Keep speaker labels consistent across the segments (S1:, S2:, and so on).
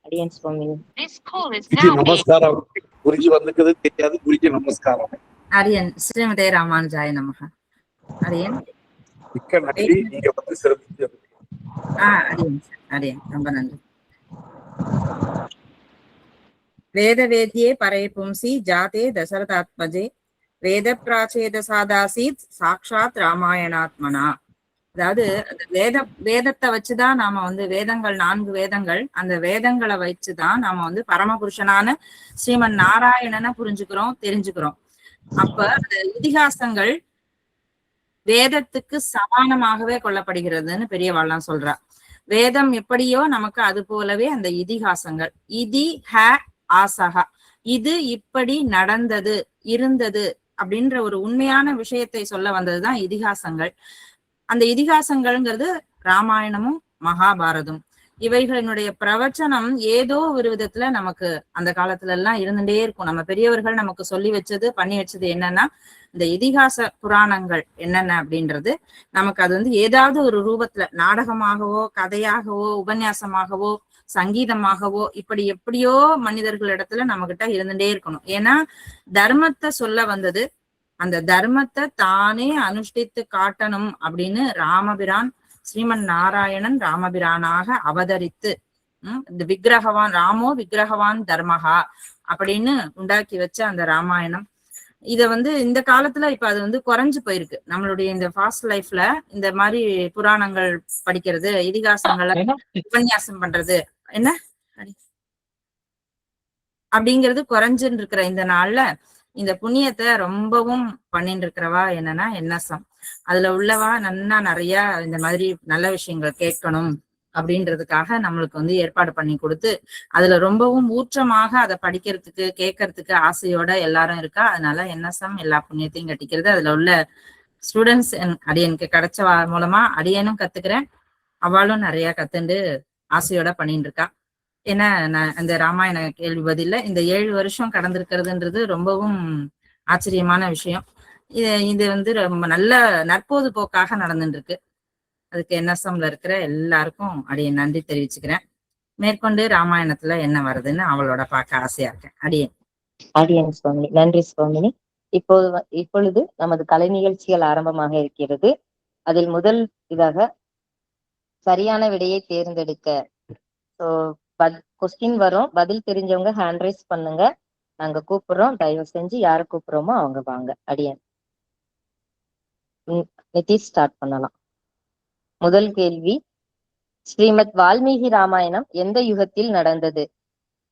S1: அடியன் சுவாமி.
S2: குருஜி நமஸ்காரம். குருஜி வந்துக்கிறது தெரியாது. குருஜி நமஸ்காரம்.
S3: அரியன் ஸ்ரீமதே ராமானுஜாய நமக. அரியன்
S2: மிக்க நன்றி, நீங்க வந்து சிறப்பிச்சது.
S3: அரியன் அரியன் ரொம்ப நன்றி. வேத வேத்யே பரே பும்சி ஜாதே தசரதாத்மஜே வேத பிராச்சேத சாதாசீத் சாக்ஷாத் ராமாயணாத்மனா. அதாவது வேதத்தை வச்சுதான் நாம வந்து வேதங்கள் 4 வேதங்கள், அந்த வேதங்களை வச்சுதான் நாம வந்து பரமபுருஷனான ஸ்ரீமன் நாராயணனை புரிஞ்சுக்கிறோம், தெரிஞ்சுக்கிறோம். அப்ப அந்த இதிகாசங்கள் வேதத்துக்கு சமானமாகவே கொள்ளப்படுகிறதுன்னு பெரியவாள்லாம் சொல்றா. வேதம் எப்படியோ நமக்கு அது போலவே அந்த இதிகாசங்கள். இதி ஹ ஆசகா, இது இப்படி நடந்தது இருந்தது அப்படின்ற ஒரு உண்மையான விஷயத்தை சொல்ல வந்ததுதான் இதிகாசங்கள். அந்த இதிகாசங்கள்ங்கிறது ராமாயணமும் மகாபாரதம். இவைகளினுடைய பிரவச்சனம் ஏதோ ஒரு விதத்துல நமக்கு அந்த காலத்துல எல்லாம் இருந்துட்டே இருக்கும். நம்ம பெரியவர்கள் நமக்கு சொல்லி வச்சது பண்ணி வச்சது என்னன்னா, இந்த இதிகாச புராணங்கள் என்னென்ன அப்படின்றது நமக்கு அது வந்து ஏதாவது ஒரு ரூபத்துல நாடகமாகவோ கதையாகவோ உபன்யாசமாகவோ சங்கீதமாகவோ இப்படி எப்படியோ மனிதர்களிடத்துல நம்ம கிட்ட இருந்துட்டே இருக்கணும். ஏன்னா தர்மத்தை சொல்ல வந்தது, அந்த தர்மத்தை தானே அனுஷ்டித்து காட்டணும் அப்படின்னு ராமபிரான் ஸ்ரீமன் நாராயணன் ராமபிரானாக அவதரித்து இந்த விக்கிரகவான் ராமோ விக்கிரகவான் தர்மஹா அப்படின்னு உண்டாக்கி வச்ச அந்த ராமாயணம். இத வந்து இந்த காலத்துல இப்ப அது வந்து குறைஞ்சு போயிருக்கு. நம்மளுடைய இந்த ஃபாஸ்ட் லைஃப்ல இந்த மாதிரி புராணங்கள் படிக்கிறது, இதிகாசங்களை உபன்யாசம் பண்றது என்ன அப்படிங்கிறது குறைஞ்சுன்னு இருக்கிற இந்த நாள்ல இந்த புண்ணியத்தை ரொம்பவும் பண்ணிட்டு இருக்கிறவா என்னன்னா என்எஸ்எம். அதுல உள்ளவா நன்னா நிறைய இந்த மாதிரி நல்ல விஷயங்கள் கேட்கணும் அப்படின்றதுக்காக நம்மளுக்கு வந்து ஏற்பாடு பண்ணி கொடுத்து அதுல ரொம்பவும் ஊற்றமாக அதை படிக்கிறதுக்கு கேட்கறதுக்கு ஆசையோட எல்லாரும் இருக்கா. அதனால என்எஸ்எம் எல்லா புண்ணியத்தையும் கட்டிக்கிறது. அதுல உள்ள ஸ்டூடெண்ட்ஸ் அடியனுக்கு கிடைச்ச மூலமா அடியனும் கத்துக்கிறேன், அவளும் நிறைய கத்துண்டு ஆசையோட பண்ணிட்டு இருக்கா. ஏன்னா நான் அந்த ராமாயண கேள்வி பதில இந்த 7 வருஷம் கடந்திருக்கிறதுன்றது ரொம்பவும் ஆச்சரியமான விஷயம். இது வந்து ரொம்ப நல்ல நற்போது போக்காக நடந்துட்டு இருக்கு. அதுக்கு என்எஸ்எம்ல இருக்கிற எல்லாருக்கும் அடியேன் நன்றி தெரிவிச்சுக்கிறேன். மேற்கொண்டு ராமாயணத்துல என்ன வருதுன்னு அவளோட பார்க்க ஆசையா இருக்கேன்.
S1: அடியன் சுவாமி. நன்றி சுவாமினி. இப்பொழுது நமது கலை நிகழ்ச்சிகள் ஆரம்பமாக இருக்கிறது. அதில் முதல் இதாக சரியான விடையை தேர்ந்தெடுக்க கொஸ்டின் வரும். பதில் தெரிஞ்சவங்க ஹேண்ட் ரைஸ் பண்ணுங்க, நாங்க கூப்பிடுறோம். தயவு செஞ்சு யாரை கூப்பிடுறோமோ அவங்க வாங்க. அடியன் நிதிஷ் ஸ்டார்ட் பண்ணலாம். முதல் கேள்வி, ஸ்ரீமத் வால்மீகி ராமாயணம் எந்த யுகத்தில் நடந்தது?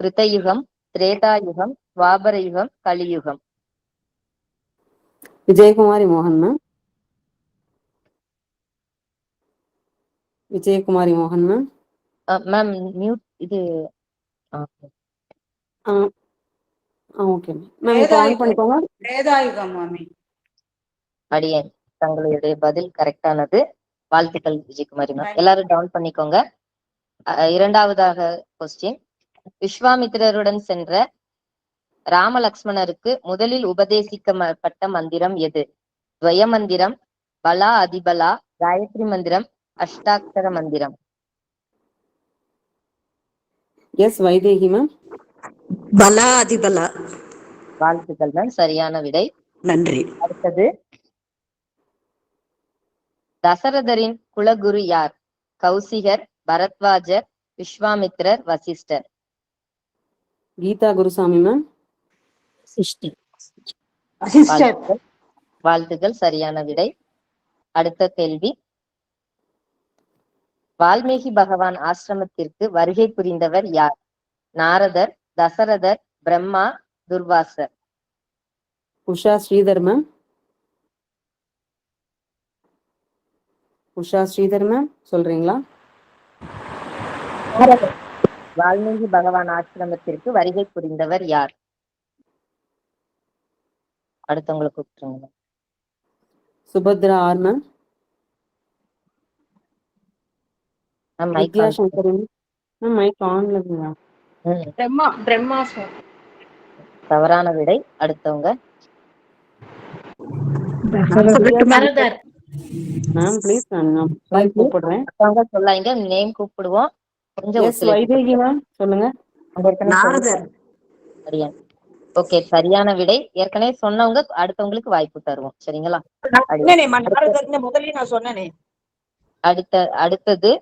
S1: கிருத்தயுகம், திரேதாயுகம், துவாபர யுகம், கலியுகம்?
S4: விஜயகுமாரி மோகன் மேம். விஜயகுமாரி மோகன் மேம்.
S1: மேம் மியூட் இது.
S4: ஓகே மேம், ஆன் பண்ணிக்கோங்க.
S5: திரேதாயுகம் மாமி.
S1: அடியன் தங்களுடைய பதில் கரெக்டானது. வாழ்த்துக்கள் விஜயகுமாரி மேம். எல்லாரும் டவுன் பண்ணிக்கோங்க. இரண்டாவதாக கொஸ்டின், விஸ்வாமித்திரருடன் சென்ற ராம லக்ஷ்மணருக்கு முதலில் உபதேசிக்கப்பட்ட மந்திரம் எது? துவய மந்திரம், பலா அதிபலா, காயத்ரி மந்திரம், அஷ்டாட்சர மந்திரம்?
S4: Yes Vaidehi ma'am.
S6: பலா அதிபலா.
S1: வாழ்த்துக்கள் மேம், சரியான விடை.
S6: நன்றி.
S1: அடுத்தது, தசரதரின் குலகுரு யார்? கௌசிகர், பரத்வாஜர், விஸ்வாமித்திரர், வசிஷ்டர்?
S4: கீதா குருசாமி மேம்.
S1: வாழ்த்துக்கள், சரியான விடை. அடுத்த கேள்வி, வால்மீகி பகவான் ஆசிரமத்திற்கு வருகை புரிந்தவர் யார்? நாரதர், தசரதர், பிரம்மா, துர்வாசர்?
S4: உஷா ஸ்ரீதர் மேம். உஷா ஸ்ரீதர் மேம் சொல்றீங்களா?
S1: வால்மீகி பகவான் ஆசிரமத்திற்கு வருகை புரிந்தவர் யார்? அடுத்தவங்களை கூப்பிட்டுருங்க.
S4: Subhadra R ma'am. Vidyashankar ma'am. Mic ஆன்ல இருக்குங்க.
S5: பிரம்மா.
S1: தவறான விடை. அடுத்தவங்க.
S4: மேம் ப்ளீஸ் நான் கூப்பிடுறேன்.
S1: சொல்லாங்க, நேம் கூப்பிடுவோம். கொஞ்சம்
S4: எஸ்
S1: ஒத்துழைப்பு
S4: வைதேகி மேம் சொல்லுங்க.
S1: கொடுங்க. ஏற்கனவே
S6: நாரதர்.
S1: அடியேன். ஓகே, சரியான விடை. ஏற்கனவே சொன்னவங்க அடுத்தவங்களுக்கு வாய்ப்பு தருவோம். சரிங்களா?
S6: முதலே நான் சொன்னேனே.
S1: அடுத்தது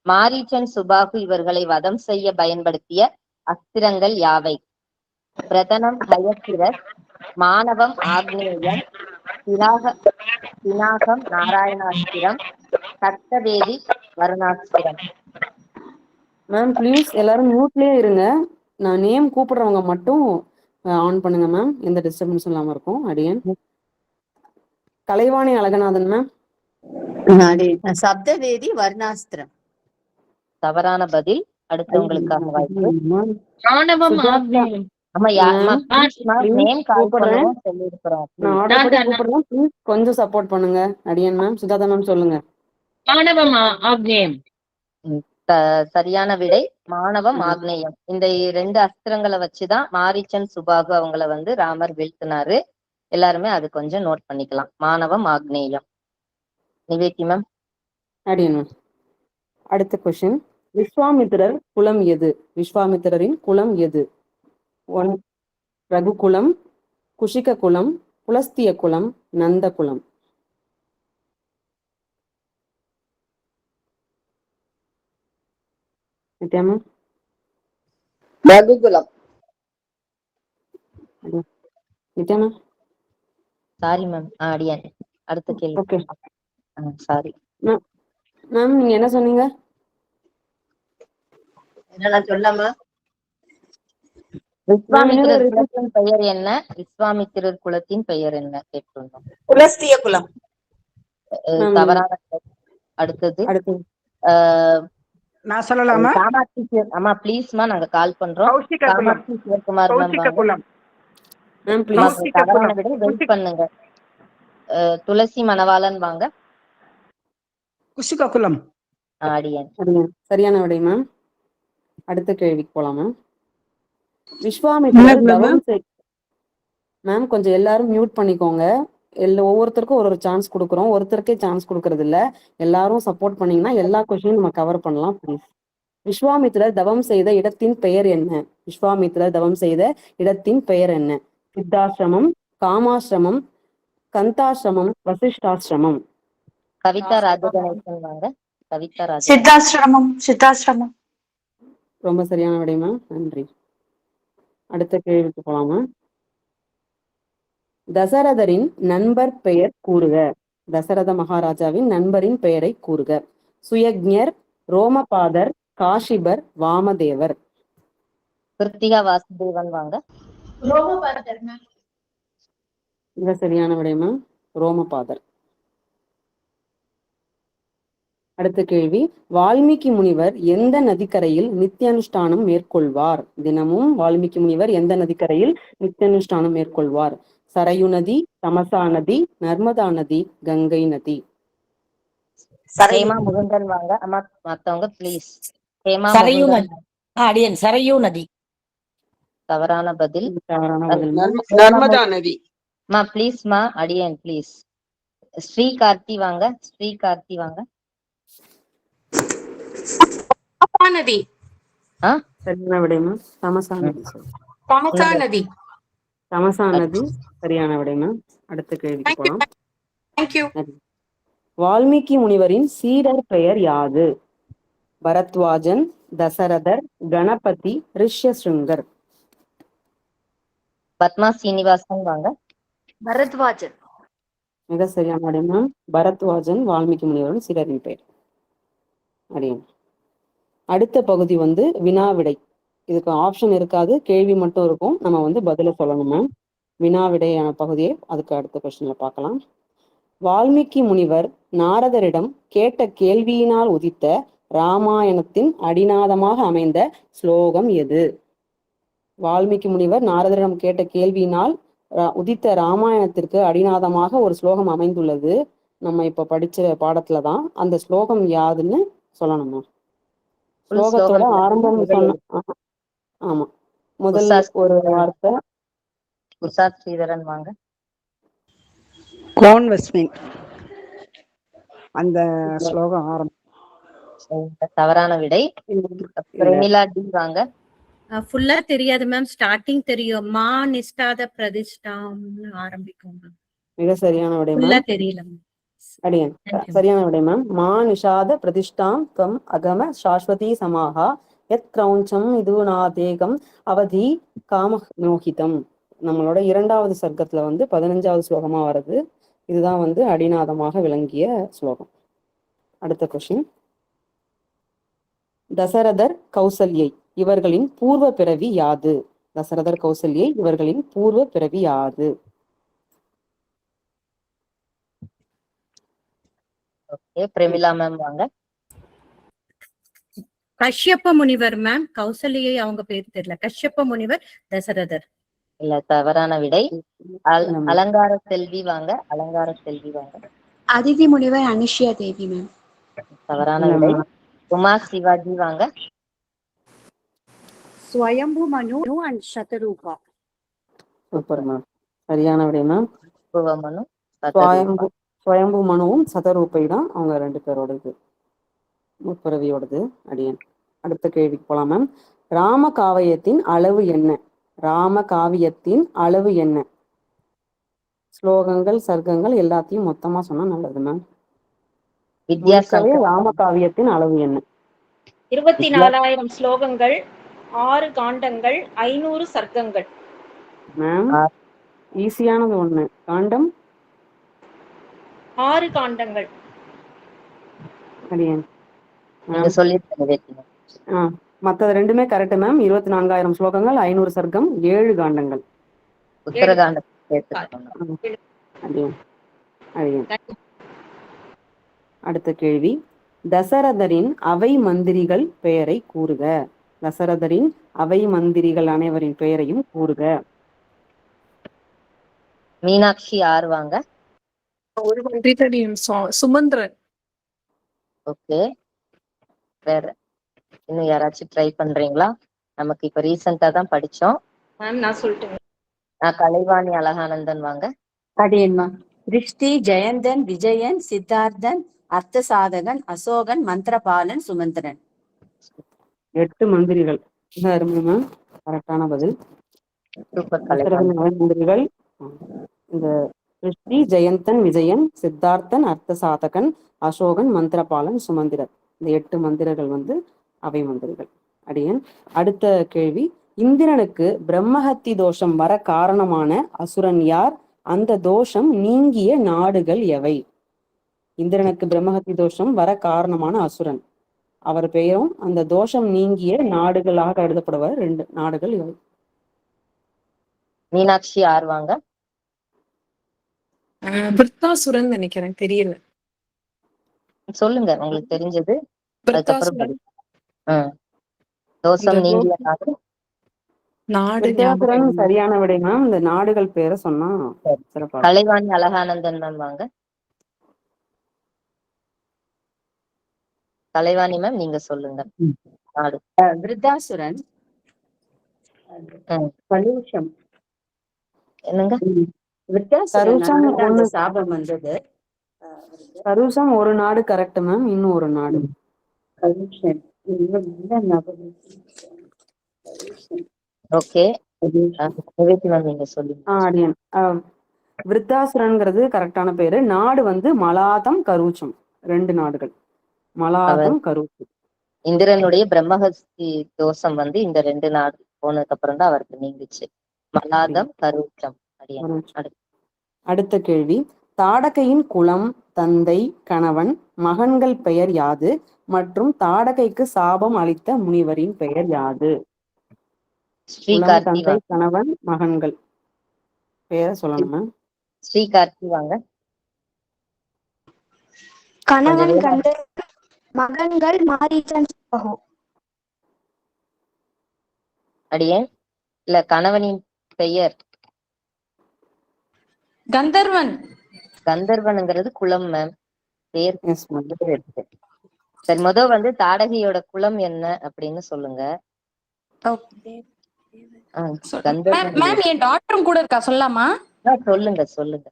S1: மாரீச்சன் சுபாகு இவர்களை வதம் செய்ய பயன்படுத்திய அஸ்திரங்கள் யாவை? பிரதனம் ஹயசிரஸ், மாணவம் ஆக்னேயம், பினாகம் நாராயணாஸ்திரம், கர்த்தவேதி வருணாஸ்திரம்.
S4: மேம் ப்ளீஸ் எல்லாரும் மியூட்லயே இருங்க. நான் நேம் கூப்பிடுறவங்க மட்டும் ஆன் பண்ணுங்க மேம். எந்த டிஸ்டர்பன்ஸும் இல்லாம இருக்கும். அடியன் கலைவாணி அழகநாதன் மேம்.
S6: சப்தவேதி வர்ணாஸ்திரம்.
S1: தவறான பதில். அடுத்தவங்களுக்காக வாய்ப்பு.
S4: சுஜாதா
S1: நேம் கால் பண்ணுவோம் சொல்லியிருக்கிறோம்.
S4: நான் ஆர்டர் படி கூப்பிடுறேன். ப்ளீஸ் கொஞ்சம் சப்போர்ட் பண்ணுங்க. அடியன் மேம். சுஜாதா மேம் சொல்லுங்க.
S1: சரியான விடை மாணவம் ஆக்னேயம். இந்த 2 அஸ்திரங்களை வச்சுதான் மாரீச்சன் சுபாகு அவங்கள வந்து ராமர் வீழ்த்தினாரு. எல்லாருமே அது கொஞ்சம் நோட் பண்ணிக்கலாம். மாணவம் ஆக்னேயம். நிவேதி மேம்.
S4: அடியன் மேம். அடுத்த கொஸ்டின். விஸ்வாமித்திரர் குலம் எது? விஸ்வாமித்திரரின் குலம் எது? 1 ரகுகுலம், குஷிக குலம், புலஸ்திய குலம், நந்த குலம். நித்யா மேம்.
S5: ரகுகுலம்.
S4: நித்யா மேம்.
S1: Sorry ma'am. அடியன். அடுத்த கேள்வி.
S4: Okay
S1: sorry
S4: ma'am. நீங்க என்ன சொன்னீங்க?
S1: என்ன சொல்லாமா? விஸ்வாமித்திரர் குலத்தின் பெயர் என்ன? விஸ்வாமித்திரர் குலத்தின் பெயர் என்ன கேட்டிருந்தோம்.
S6: புலஸ்திய குலம்.
S1: தவறான. அடுத்தது
S7: நான் சொல்லலாமா?
S1: காமாட்சி அம்மா ப்ளீஸ்மா, நாங்க கால் பண்றோம். காமாட்சி சிவகுமார் மேம் தவறான விட வெயிட் பண்ணுங்க. துளசி மணவாளன் வாங்க.
S7: குஷிக குலம்.
S1: அடியன்.
S4: சரியான விடை மேம். அடுத்த கேள்விக்கு போலாமா? விஸ்வாமித்திரர் தவம் மேம் கொஞ்சம் எல்லாரும் மியூட் பண்ணிக்கோங்க. ஒவ்வொருத்தருக்கும் ஒரு சான்ஸ் கொடுக்குறோம். ஒருத்தருக்கே சான்ஸ் கொடுக்கறது இல்ல. எல்லாரும் சப்போர்ட் பண்ணீங்கன்னா எல்லா கொஸ்டினும் நம்ம கவர் பண்ணலாம் ப்ளீஸ். விஸ்வாமித்திரர் தவம் செய்த இடத்தின் பெயர் என்ன? விஸ்வாமித்திரர் தவம் செய்த இடத்தின் பெயர் என்ன? சித்தாசிரமம், காமாசிரமம், கந்தாசிரமம், வசிஷ்டாசிரமம்.
S1: கவிதா ராஜகணேசன் வாங்க. கவிதா ராஜ.
S6: சித்தாசிரமம்.
S4: ரொம்ப சரியான விடை மேம். நன்றி. அடுத்த கேள்விக்கு போலாமா? தசரதரின் நண்பர் பெயர் கூறுக. தசரத மகாராஜாவின் நண்பரின் பெயரை கூறுக. சுயக்ஞர், ரோமபாதர், காஷிபர், வாமதேவர்.
S1: கிருத்திகா வாசுதேவன் வாங்க.
S4: மிக சரியான விடை மேம். ரோமபாதர். அடுத்த கேள்வி. வால்மீகி முனிவர் எந்த நதிக்கரையில் நித்தியானுஷ்டானம் மேற்கொள்வார்? தினமும் வால்மீகி முனிவர் எந்த நதிக்கரையில் நித்தியானுஷ்டானம் மேற்கொள்வார்? சரையு நதி, தமசா நதி, நர்மதா நதி, கங்கை நதி.
S1: ஹேமா முகுந்தன் வாங்க. அம்மா மத்தவங்க ப்ளீஸ். ஹேமா
S6: சரையு நதி.
S1: தவறான பதில்.
S4: தவறான பதில்.
S7: நர்மதா நதி.
S1: மா ப்ளீஸ் மா. அடியன் ப்ளீஸ். ஸ்ரீ கார்த்தி வாங்க. ஸ்ரீ கார்த்தி வாங்க.
S6: நதி.
S4: சரியான விடை மேம். தமசா நதி. தமசா நதி சரியான விடை மேம். அடுத்த கேள்விக்கு போலாம். வால்மீகி முனிவரின் சீடர் பெயர் யாது? பரத்வாஜன், தசரதர், கணபதி, ரிஷ்யசிருங்கர்.
S1: பத்மா சீனிவாசன் வாங்க.
S6: பரத்வாஜன்.
S4: மிக சரியான விடை மேம். பரத்வாஜன் வால்மீகி முனிவரின் சீடரின் பெயர். அடியன். அடுத்த பகுதி வந்து வினா விடை. இதுக்கு ஆப்ஷன் இருக்காது, கேள்வி மட்டும் இருக்கும். நம்ம பதில சொல்லணும் மேம். வினா விடையான பகுதியை அதுக்கு அடுத்த கொஸ்டின்ல பார்க்கலாம். வால்மீகி முனிவர் நாரதரிடம் கேட்ட கேள்வியினால் உதித்த ராமாயணத்தின் அடிநாதமாக அமைந்த ஸ்லோகம் எது? வால்மீகி முனிவர் நாரதரிடம் கேட்ட கேள்வியினால் உதித்த ராமாயணத்திற்கு அடிநாதமாக ஒரு ஸ்லோகம் அமைந்துள்ளது. நம்ம இப்ப படிச்ச பாடத்துலதான். அந்த ஸ்லோகம் யாதுன்னு சொல்லணுமா? ஸ்லோகத்தோட ஆரம்பம் சொன்ன. ஆமா, முதல் ஒரு வார்த்தை.
S1: உஷாத் ஸ்ரீதரன் வாங்க.
S7: கோன்வஸ்மின் அந்த ஸ்லோகம் ஆரம்பம்.
S1: தவறான விடை.
S4: இல்ல.
S1: பிரமிளா டி வாங்க.
S8: ஃபுல்லா தெரியாது மேம். ஸ்டார்டிங் தெரியும். மா நிஷ்டாத பிரதிஷ்டாம்னு ஆரம்பிக்கும் மேம்.
S4: மிக சரியான விடை
S8: ஃபுல்லா
S4: மேம்.
S8: தெரியல மேம்.
S4: அடியன் சரியான விடை மேம். மா நிஷாத பிரதிஷ்டாம் தம் அகம சாஸ்வதி சமாஹா யத் கிரௌஞ்சம் இதுநாதேகம் அவதி காம மோகிதம். நம்மளோட 2வது சர்க்கத்துல வந்து 15வது ஸ்லோகமா வருது. இதுதான் வந்து அடிநாதமாக விளங்கிய ஸ்லோகம். அடுத்த கொஸ்டின். தசரதர் கௌசல்யை இவர்களின் பூர்வ பிறவி யாது? தசரதர் கௌசல்யை இவர்களின் பூர்வ பிறவி யாது?
S1: ஓகே, பிரமிளா மேம் வாங்க.
S8: கஷ்யப்ப முனிவர் மேம். கௌசல்யை அவங்க பேர் தெரியல. கஷ்யப்ப முனிவர், தசரதர்.
S1: இல்ல, தவறான விடை. அலங்கார செல்வி வாங்க. அலங்கார செல்வி வாங்க.
S9: அதிதி முனிவர் அனுஷ்யா தேவி மேம்.
S1: தவறான விடை. உமா சிவாஜி வாங்க.
S5: ஸ்வயம்பு மனு அண்ட் சதரூபா.
S4: Super ma'am. சரியான விடை மேம்.
S1: பூவமனு,
S4: ஸ்வயம்பு மனுவும் சதரூபை தான் அவங்க 2 பேரோடது, முற்பிறவியோடது. அடியன் அடுத்த கேள்விக்கு போலாம் மேம். ராம காவியத்தின் அளவு என்ன? ராம காவியத்தின் அளவு என்ன? ஸ்லோகங்கள் சர்க்கங்கள் எல்லாத்தையும் மொத்தமா சொன்னா நல்லது மேம்.
S1: வித்யாசங்கர்
S4: ராம காவியத்தின் அளவு என்ன?
S10: 24,000 ஸ்லோகங்கள், 6 காண்டங்கள், 500 சர்க்கங்கள்.
S4: மேம் ஈஸியானது ஒண்ணு. காண்டம்
S10: 6 காண்டங்கள்.
S4: அடியன்
S1: நீங்க சொல்லிருக்கீங்க.
S4: மற்றது 2மே கரெக்ட் மேம். 24,000 ஸ்லோகங்கள், 500 சர்க்கம், 7 காண்டங்கள்.
S1: உத்தரகாண்டம்.
S4: அடுத்த கேள்வி. தசரதரின் அவை மந்திரிகள் பெயரை கூறுக. தசரதரின் அவை மந்திரிகள் அனைவரின் பெயரையும் கூறுக.
S1: மீனாட்சி ஆர் வாங்க.
S5: ஒரு மந்திரி தெரியும், சுமந்திரன்.
S1: ஓகே, வேற இன்னும் யாராச்சும் ட்ரை பண்றீங்களா? நமக்கு இப்ப ரீசெண்டா தான் படிச்சோம்.
S10: மேம் நான் சொல்லிட்டேன்.
S1: கலைவாணி அழகானந்தன் வாங்க.
S5: அடியன் மேம். திருஷ்டி, ஜெயந்தன், விஜயன், சித்தார்த்தன், அர்த்த சாதகன், அசோகன், மந்திரபாலன், சுமந்திரன்.
S4: 8 மந்திரிகள். அருமை மேம். கரெக்டான பதில்.
S1: சூப்பர்.
S4: மந்திரிகள் இந்த திருஷ்டி, ஜெயந்தன், விஜயன், சித்தார்த்தன், அர்த்த சாதகன், அசோகன், மந்திரபாலன், சுமந்திரன். இந்த 8 மந்திரங்கள் வந்து அவை மந்திரிகள். அடியன் அடுத்த கேள்வி. இந்திரனுக்கு பிரம்மஹத்தி தோஷம் வர காரணமான அசுரன் யார்? அந்த தோஷம் நீங்கிய நாடுகள் எவை? இந்திரனுக்கு பிரம்மஹத்தி தோஷம் வர காரணமான அசுரன், அவர் பெயரும் அந்த தோஷம் நீங்கிய நாடுகளாக கருதப்படுவர் 2 நாடுகள் எவை?
S1: மீனாட்சி ஆர் வாங்க.
S11: விருத்தாசுரன் நினைக்கிறேன், தெரியல.
S1: சொல்லுங்க உங்களுக்கு தெரிஞ்சது. அதுக்கப்புறம் தோஷம் நீங்கிய
S4: நாடு. சரியான விடை மேம். இந்த நாடுகள் பேரை சொன்னா சிறப்பா.
S1: கலைவாணி அழகானந்தன் மேம் வாங்க. கலைவாணி மேம் நீங்க சொல்லுங்க. நாடு.
S5: விருத்தாசுரன், கலூஷம்.
S1: என்னங்க?
S5: விருத்தாசுரன் சாபம் வந்தது.
S4: கருஷம் ஒரு நாடு கரெக்ட் மேம். இன்னும் ஒரு நாடு
S1: ஓகே. நீங்க சொல்லுங்க.
S4: விருத்தாசுரன்ங்கிறது கரெக்டான பேரு. நாடு வந்து மலாதம், கருச்சம். 2 நாடுகள், மலாதம், கருச்சம்.
S1: இந்திரனுடைய பிரம்மஹஸ்தி தோஷம் வந்து இந்த 2 நாடு போனதுக்கு அப்புறம் தான் அவருக்கு நீங்கிச்சு. மலாதம், கருச்சம்.
S4: அடுத்த கேள்வி. தாடகையின் குலம், தந்தை, கணவன், மகன்கள் பெயர் யாது? மற்றும் தாடகைக்கு சாபம் அளித்த முனிவரின் பெயர் யாது? தந்தை, கணவன், மகன்கள் பெயரை சொல்லணும்.
S1: ஸ்ரீகார்த்தி வாங்க.
S9: கணவன் கந்தர், மகன்கள் மாரீச்சன், சுபகு.
S1: அடியேன் இல்ல, கணவனின் பெயர்
S10: கந்தர்வன்.
S1: கந்தர்வனுங்கிறது குலம் மேம். பேர் இருக்கு. சரி, வந்து தாடகையோட குலம் என்ன அப்படின்னு சொல்லுங்க.
S10: மேம் என் டாக்டரும் கூட இருக்கா, சொல்லலாமா?
S1: சொல்லுங்க சொல்லுங்க.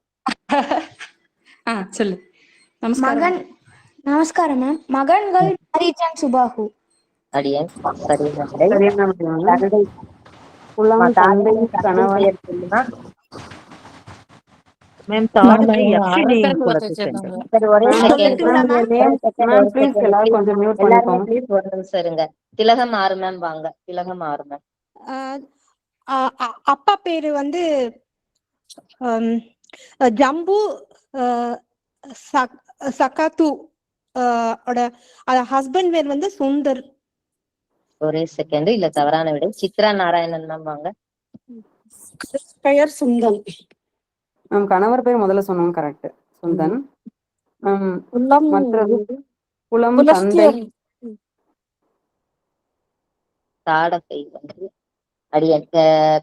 S10: சொல்லு.
S9: நமஸ்காரம் மேம். மகன்கள் மாரீச்சன் சுபாகு.
S1: அடியேன் சரியான விடை.
S4: சரியான விடையாங்க.
S1: தந்தை
S4: குலம், தந்தை,
S1: தாயாரின் தந்தை
S4: கணவன்.
S1: பெயர் சொல்லுமா?
S6: அரக்கர் குலத்தை சேர்ந்தவங்க.
S1: சரி, ஒரே செகண்ட்.
S4: மேம் ப்ளீஸ் எல்லாரும் கொஞ்சம் மியூட்
S1: எல்லாருமே
S4: பண்ணிக்கோங்க.
S1: ப்ளீஸ் ஒரு நிமிஷம் இருங்க. திலகம் ஆறு மேம் வாங்க. திலகம் ஆறு மேம்.
S8: அப்பா பேரு வந்து ஜம்பு சகாத்து ஹஸ்பண்ட் பேர் வந்து சுந்தர்.
S1: ஒரே செகண்ட். இல்ல தவறான விடை. சித்ரா நாராயணன் மேம் வாங்க.
S11: பெயர் சுந்தன்.
S4: மேம் கணவர் பேர் முதல்ல சொன்னோம், கரெக்ட், சுந்தன். மற்றது குலம், தந்தை.
S1: தாடகை வந்து அடியன்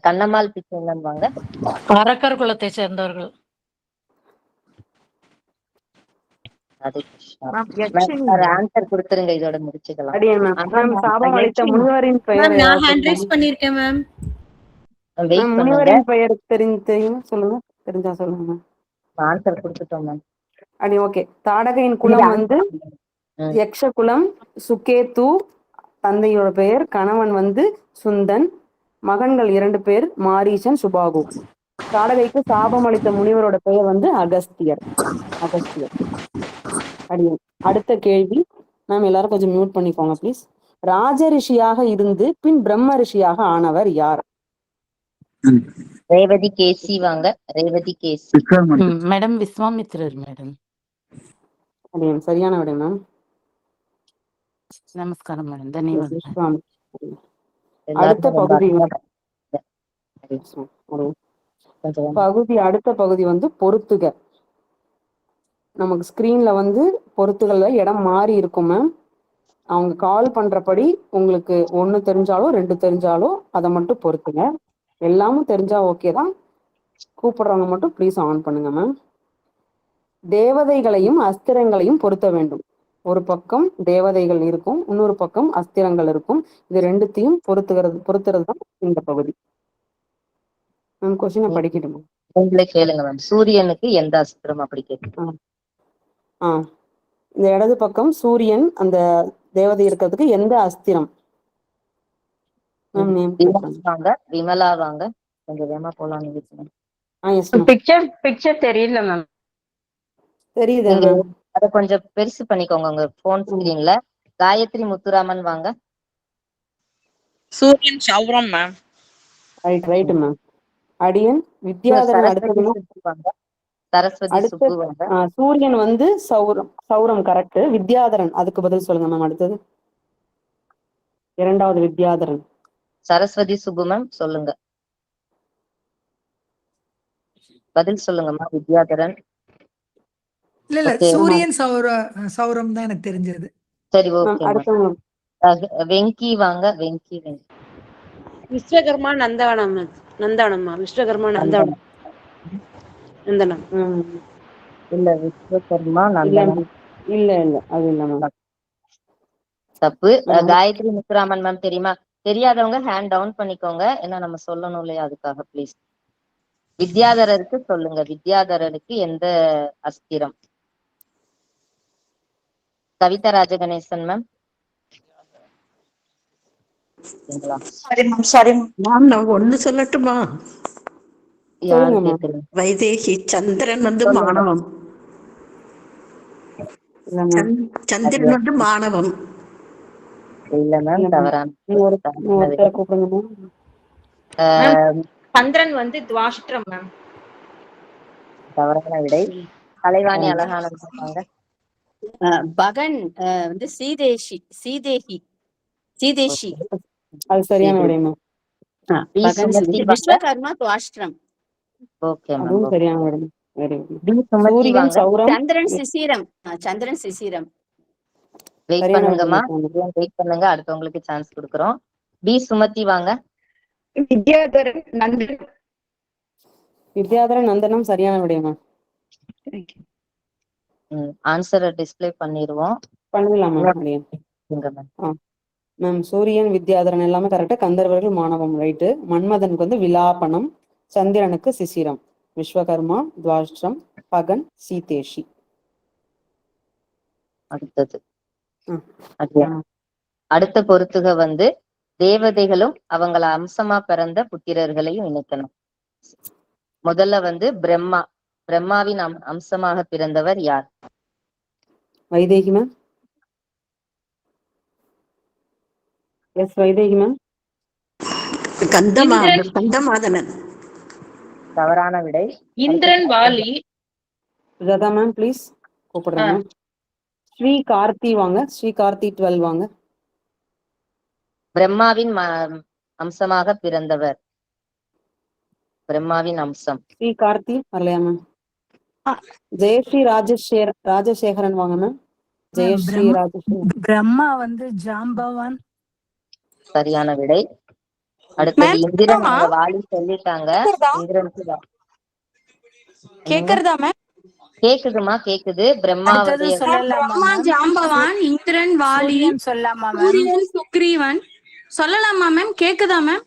S1: கண்ணம்மாள் பிச்சை மேம் வாங்க.
S6: அரக்கர் குலத்தை சேர்ந்தவர்கள்.
S1: ஆன்சர் கொடுத்துருங்க, இதோட முடிச்சுக்கலாம்.
S4: அடியேன் மேம். மேம் சாபம் அளித்த முனிவரின் பெயர்
S8: நான் ஹேண்ட் ரைஸ் பண்ணிருக்கேன் மேம்.
S1: வெயிட் பண்ணுங்க.
S4: முனிவரின் பெயர் தெரியும் சொல்லுங்க, தெரிஞ்சா சொல்லுங்க.
S1: ஆன்சர் கொடுத்துட்டோம் மேம்.
S4: அடி ஓகே. தாடகையின் குலம் வந்து யக்ஷ குலம், சுகேத்து தந்தையோட பெயர், கணவன் வந்து சுந்தன், மகன்கள் 2 பேர் மாரீசன், சுபாகு. தாடகைக்கு சாபம் அளித்த முனிவரோட பெயர் வந்து அகஸ்தியர். அடியேன். அடுத்த கேள்வி மேம், எல்லாரும் கொஞ்சம் மியூட் பண்ணிக்கோங்க ப்ளீஸ். ராஜ ரிஷியாக இருந்து பின் பிரம்ம ரிஷியாக ஆனவர் யார்?
S1: ரேவதி கேசி வாங்க. ரேவதி கேசி
S6: மேடம் விஸ்வாமித்திரர் மேடம்.
S4: அடியேன் சரியான விடை மேம்.
S6: நமஸ்காரம் மேடம். தன்யவாதம்.
S4: அடுத்த பகுதி அடுத்த பகுதி வந்து பொருத்துக. நமக்கு ஸ்கிரீன்ல வந்து பொருத்துகள்ல இடம் மாறி இருக்கும் மேம். அவங்க கால் பண்றபடி உங்களுக்கு 1 தெரிஞ்சாலோ 2 தெரிஞ்சாலோ அதை மட்டும் பொறுத்துங்க. எல்லாமும் தெரிஞ்சா ஓகே தான். கூப்பிடுறவங்க மட்டும் ப்ளீஸ் ஆன் பண்ணுங்க மேம். தேவதைகளையும் அஸ்திரங்களையும் பொருத்த வேண்டும். ஒரு பக்கம் தேவதைகள் இருக்கும், இன்னொரு பக்கம் அஸ்திரங்கள் இருக்கும். இது ரெண்டுத்தையும் பொறுத்துறது தான் இந்த பகுதி. மேம் கொஸ்டினை படிக்கட்டுமா?
S1: உங்களே கேளுங்க மேம். சூரியனுக்கு எந்த அஸ்திரம் அப்படி கேட்கு?
S4: இந்த இடது பக்கம் சூரியன் அந்த தேவதை இருக்கிறதுக்கு எந்த அஸ்திரம்?
S1: வாங்க. விமலா வாங்க. கொஞ்சம் வேகமா போலாம்.
S5: பிக்சர் தெரியல மேம்.
S4: தெரியுது.
S1: அதை கொஞ்சம் பெருசு பண்ணிக்கோங்க உங்க போன் ஸ்கிரீன்ல. காயத்ரி முத்துராமன் வாங்க.
S3: சூரியன் சௌரம் மேம்.
S4: Right ma'am. அடியன் வித்யாதரன் அடுத்தது
S1: வாங்க. சரஸ்வதி சுப்பு வாங்க.
S4: சூரியன் வந்து சௌரம் கரெக்ட். வித்யாதரன் அதுக்கு பதில் சொல்லுங்க மேம். அடுத்தது 2வது வித்யாதரன்.
S1: சரஸ்வதி சுப்பு மேம் சொல்லுங்க. பதில் சொல்லுங்கம்மா. வித்யாதரன்.
S12: இல்ல சூரியன் சௌரம் தான் எனக்கு தெரிஞ்சது.
S1: சரி ஓகே. வெங்கி வாங்க. வெங்கி
S5: விஸ்வகர்மா நந்தவனம். விஸ்வகர்மா நந்தவனம்.
S1: இல்ல விஸ்வகர்மா நந்தனம்
S4: இல்ல அது இல்ல.
S1: தப்பு. காயத்ரி முத்துராமன் மேம் தெரியுமா? தெரியாதவங்க ஹேண்ட் டவுன் பண்ணிக்கோங்க. ஏன்னா நம்ம சொல்லணும் இல்லையா, அதுக்காக ப்ளீஸ். வித்யாதரருக்கு சொல்லுங்க. வித்யாதரருக்கு எந்த அஸ்திரம்? கவிதா ராஜகணேசன் மேம்.
S6: சரி மேம். நான் ஒண்ணு சொல்லட்டுமா? வைதேகி. சந்திரன் வந்து மாணவம். சந்திரன் வந்து மாணவம்.
S1: இல்ல மேம், தவறான.
S8: சந்திரன் வந்து துவாஷ்டிரம் மேம்.
S1: தவறான விடை. கலைவாணி அழகானந்த் சொன்னாங்க.
S5: பகன் வந்து சீதேஷி.
S4: அது சரியான விடை மேம்.
S5: விஸ்வகர்மா துவாஷ்டிரம்.
S1: Okay ma'am.
S4: அதுவும் சரியான விடை. Very
S1: good.
S5: சந்திரன் சிசிரம்.
S1: வெயிட் பண்ணுங்கம்மா. வெயிட் பண்ணுங்க. அடுத்தவங்களுக்கு சான்ஸ் கொடுக்குறோம். பி சுமதி வாங்க.
S4: வித்யாதரன் நந்தனம் சரியான விடை மேம்.
S1: ஆன்சரை டிஸ்ப்ளே பண்ணிடுவோம்.
S4: பண்ணலாமா மேம்? சூரியன் வித்யாதரன் எல்லாமே கரெக்டா. கந்தர்வர்கள் மாணவம் ரைட்டு. மன்மதனுக்கு வந்து விலாபனம், சந்திரனுக்கு சிசிரம், விஸ்வகர்மா துவாஷ்டிரம், பகன் சீதேஷி.
S1: அடுத்தது
S4: ம்.
S1: அப்படியா? அடுத்த பொறுத்துக வந்து தேவதைகளும் அவங்கள அம்சமா பிறந்த புத்திரர்களையும் இணைக்கணும். முதல்ல வந்து பிரம்மாவின் அம்சமாக பிறந்தவர் யார்?
S4: Vaidehi ma'am. Yes Vaidehi ma'am.
S6: Gandhamadanan.
S1: தவறான விடை.
S10: இந்திரன் வாலி.
S4: சுஜாதா மேம் ப்ளீஸ் கூப்பிடுறேன் மேம். ஸ்ரீ கார்த்தி வாங்க. ஸ்ரீ கார்த்தி 12 வாங்க.
S1: பிரம்மாவின் அம்சமாக பிறந்தவர். பிரம்மாவின் அம்சம்.
S4: ஸ்ரீ கார்த்தி வரலையா மேம்? ஜெயஸ்ரீ ராஜசேகரன் வாங்க மேம். ஜெயஸ்ரீ ராஜசேகரன்.
S12: பிரம்மா வந்து ஜாம்பவான்.
S1: சரியான விடை. அடுத்தது இந்திரன். அவங்க வாலி சொல்லிட்டாங்க. இந்திரனுக்கு
S10: கேக்குறதா மேம்?
S1: கேக்குதுமா? கேக்குது. பிரம்மா
S10: ஜாம்பவான், இந்திரன் வாலி, சூரியன் சுக்ரீவன் சொல்லலாமா மேம்? கேக்குதா மேம்?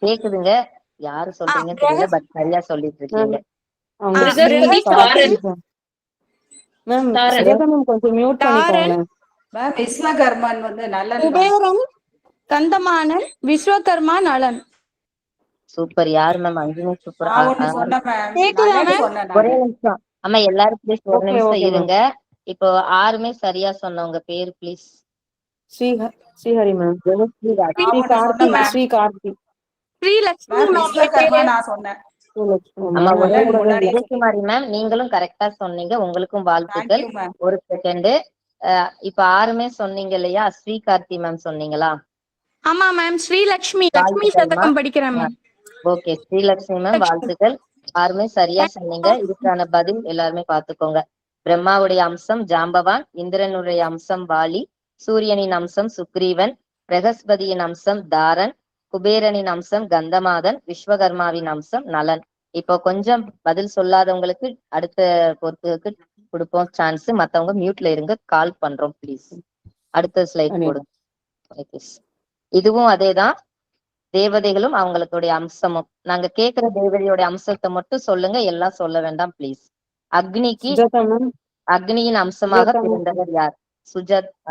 S1: கேக்குதுங்க. யாரு சொல்றீங்கன்னு தெரியல, பட் சரியா சொல்லிட்டு இருக்கீங்க.
S4: மேம் கொஞ்சம் மியூட் பண்ணிக்கோங்க.
S5: மேம் விஸ்வகர்மன் வந்து நல்லன்.
S10: குபேரன், கந்தமானன், விஸ்வகர்மா, நலன்.
S1: சூப்பர். யாரு மேம்? அஞ்சு சூப்பர்.
S10: கேக்குதா மேம்?
S1: ஒரே நிமிஷம். ஆமா, எல்லாரும் ப்ளீஸ் ஒரு நிமிஷம் இருங்க. இப்போ 6மே சரியா சொன்னவங்க பேரு please.
S4: Srihari ma'am. Sri Karthi.
S10: Srilakshmi
S1: Vijayakumari ma'am, நீங்களும் கரெக்டா சொன்னீங்க. உங்களுக்கும் வாழ்த்துக்கள். ஒரு செகண்ட். இப்ப 6மே சொன்னீங்க இல்லையா? ஸ்ரீ கார்த்தி மேம் சொன்னீங்களா?
S10: ஆமா மேம். ஸ்ரீலட்சுமி சதகம் படிக்கிறேன் மேம்.
S1: ஓகே, ஸ்ரீலட்சுமி மேம் வாழ்த்துக்கள். 6மே சரியா சொன்னீங்க. இதுக்கான பதில் எல்லாருமே பாத்துக்கோங்க. பிரம்மாவுடைய அம்சம் ஜாம்பவான், இந்திரனுடைய அம்சம் வாலி, சூரியனின் அம்சம் சுக்ரீவன், பிரகஸ்பதியின் அம்சம் தாரன், குபேரனின் அம்சம் கந்தமாதன், விஸ்வகர்மாவின் அம்சம் நலன். இப்போ கொஞ்சம் பதில் சொல்லாதவங்களுக்கு அடுத்த பொறுத்துக்கு கொடுப்போம் சான்ஸ். மத்தவங்க மியூட்ல இருங்க. கால் பண்றோம் ப்ளீஸ். அடுத்த ஸ்லைட் போடுங்க. இதுவும் அதேதான். தேவதைகளும் அவங்களுடைய அம்சமும். நாங்க கேட்கிற தேவதையோட அம்சத்தை மட்டும் சொல்லுங்க, எல்லாம் சொல்ல வேண்டாம் ப்ளீஸ். அக்னியின் அம்சமாக பிறந்தவர் யார்?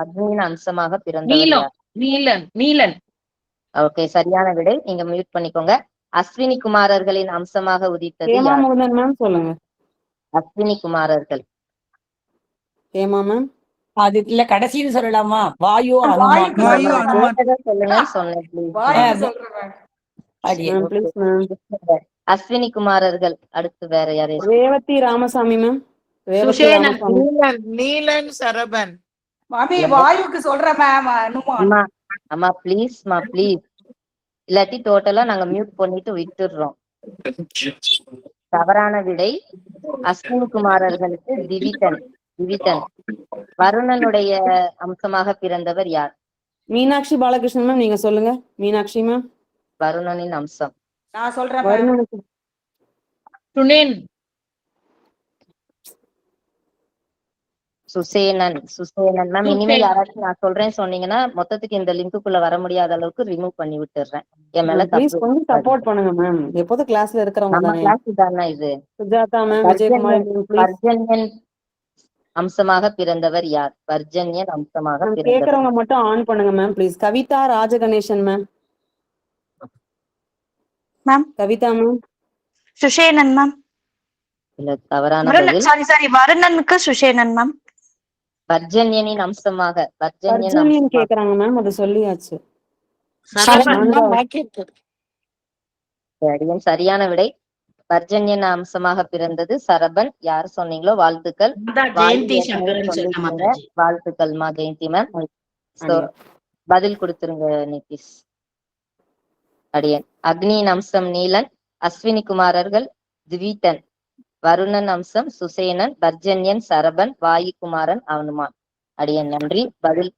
S1: அக்னியின் அம்சமாக பிறந்தவர் யார்?
S3: நீலன்.
S1: ஓகே, சரியான விடை. நீங்க மியூட் பண்ணிக்கோங்க. அஸ்வினி குமாரர்களின் அம்சமாக உதித்தது
S4: மேம் சொல்லுங்க.
S1: அஸ்வினி குமாரர்கள்.
S5: அது இல்ல, கடைசின்னு சொல்லலாமா? வாயு
S1: சொல்லுங்க. சொன்னேன். அஸ்வினி குமாரர்கள். அடுத்து வேற யாரு?
S4: ரேவதி ராமசாமி மேம்.
S7: நீலன் சரபன்.
S5: வாயுக்கு சொல்றேன் மேம்.
S1: அம்மா ப்ளீஸ்மா ப்ளீஸ். இல்லாட்டி டோட்டலா நாங்க மியூட் பண்ணிட்டு விட்டுடுறோம். தவறான விடை. அஸ்வினி குமாரர்களுக்கு திவிதன். வருணனுடைய அம்சமாக பிறந்தவர் யார்?
S4: மீனாட்சி பாலகிருஷ்ணன் மேம். நீங்க சொல்லுங்க. மீனாட்சி மேம்.
S1: வருணனின் அம்சம்.
S5: நான் சொல்றேன்.
S1: சுசேனன் மேம். இனிமே யாராச்சும் நான் சொல்றேன் சொன்னீங்கன்னா மொத்தத்துக்கு இந்த லிங்க்குள்ள வர முடியாத அளவுக்கு ரிமூவ் பண்ணி விட்டுறேன். என் மேல
S4: கொஞ்சம் சப்போர்ட் பண்ணுங்க மேம். எப்போதும் கிளாஸ்ல இருக்கிறவங்க
S1: கிளாஸ் தானே இது.
S4: சுஜாதா மேம், விஜயகுமாரி.
S1: பர்ஜன்யன் அம்சமாக பிறந்தவர் யார்? பர்ஜன்யன் அம்சமாக
S4: கேக்குறவங்க மட்டும் ஆன் பண்ணுங்க ma'am please. Kavitha Rajaganesan ma'am. Kavitha ma'am.
S10: Sushenan ma'am.
S1: இல்ல, தவறான பதில்.
S10: Sorry வருணனுக்கு சுஷேனன் ma'am.
S1: பர்ஜன்யனின் அம்சமாக.
S4: பர்ஜன்யன் கேக்குறாங்க மேம். அது சொல்லியாச்சு.
S1: சரியான விடை. பர்ஜன்யன் அம்சமாக பிறந்தது சரபன். யார் சொன்னீங்களோ வாழ்த்துக்கள். வாழ்த்துக்கள்மா ஜெயந்தி மேம். பதில் கொடுத்துருங்க நிதிஷ். அடியன். அக்னியின் அம்சம் நீலன், அஸ்வினி குமாரர்கள் திவிதன், வருணன் அம்சம் சுசேனன், பர்ஜன்யன் சரபன், வாயுகுமாரன் அனுமான். அடியன் நன்றி. பதில்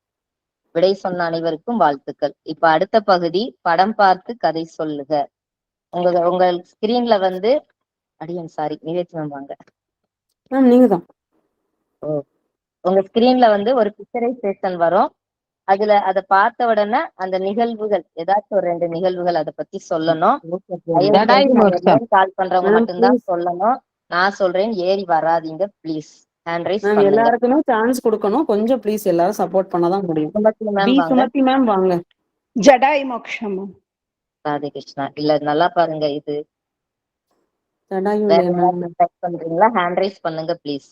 S1: விடை சொன்ன அனைவருக்கும் வாழ்த்துக்கள். இப்ப அடுத்த பகுதி படம் பார்த்து கதை சொல்லுக. உங்க ஸ்கிரீன்ல வந்து அடியன் சாரி நிவேத் மேம் வாங்க.
S4: நீங்க தான்.
S1: உங்க ஸ்கிரீன்ல வந்து ஒரு பிக்சரைசேஷன் வரும். அதுல அதை பார்த்த உடனே அந்த நிகழ்வுகள் ஏதாச்சும் ஒரு 2 நிகழ்வுகள் அதை பத்தி சொல்லணும். கால் பண்றவங்க மட்டும்தான் சொல்லணும். நான் சொல்றேன், ஏறி வராதீங்க ப்ளீஸ். ஹேண்ட் ரைஸ்
S4: மேம்
S1: பண்ணுங்க.
S4: எல்லாருக்குமே சான்ஸ் கொடுக்கணும், கொஞ்சம் ப்ளீஸ் எல்லாரும் சப்போர்ட் பண்ணாதான் முடியும்.
S1: சுமதி
S4: பி
S1: மேம் வாங்க.
S4: சுமதி மேம் வாங்க.
S7: ஜடாய் மோக்ஷம்
S1: ராதே கிருஷ்ணா. இல்ல நல்லா பாருங்க, இது
S4: ஜடாயு
S1: வேற
S4: இல்லையா மேம்?
S1: யாராவது டைப் பண்றீங்களா? ஹேண்ட் ரைஸ் பண்ணுங்க ப்ளீஸ்.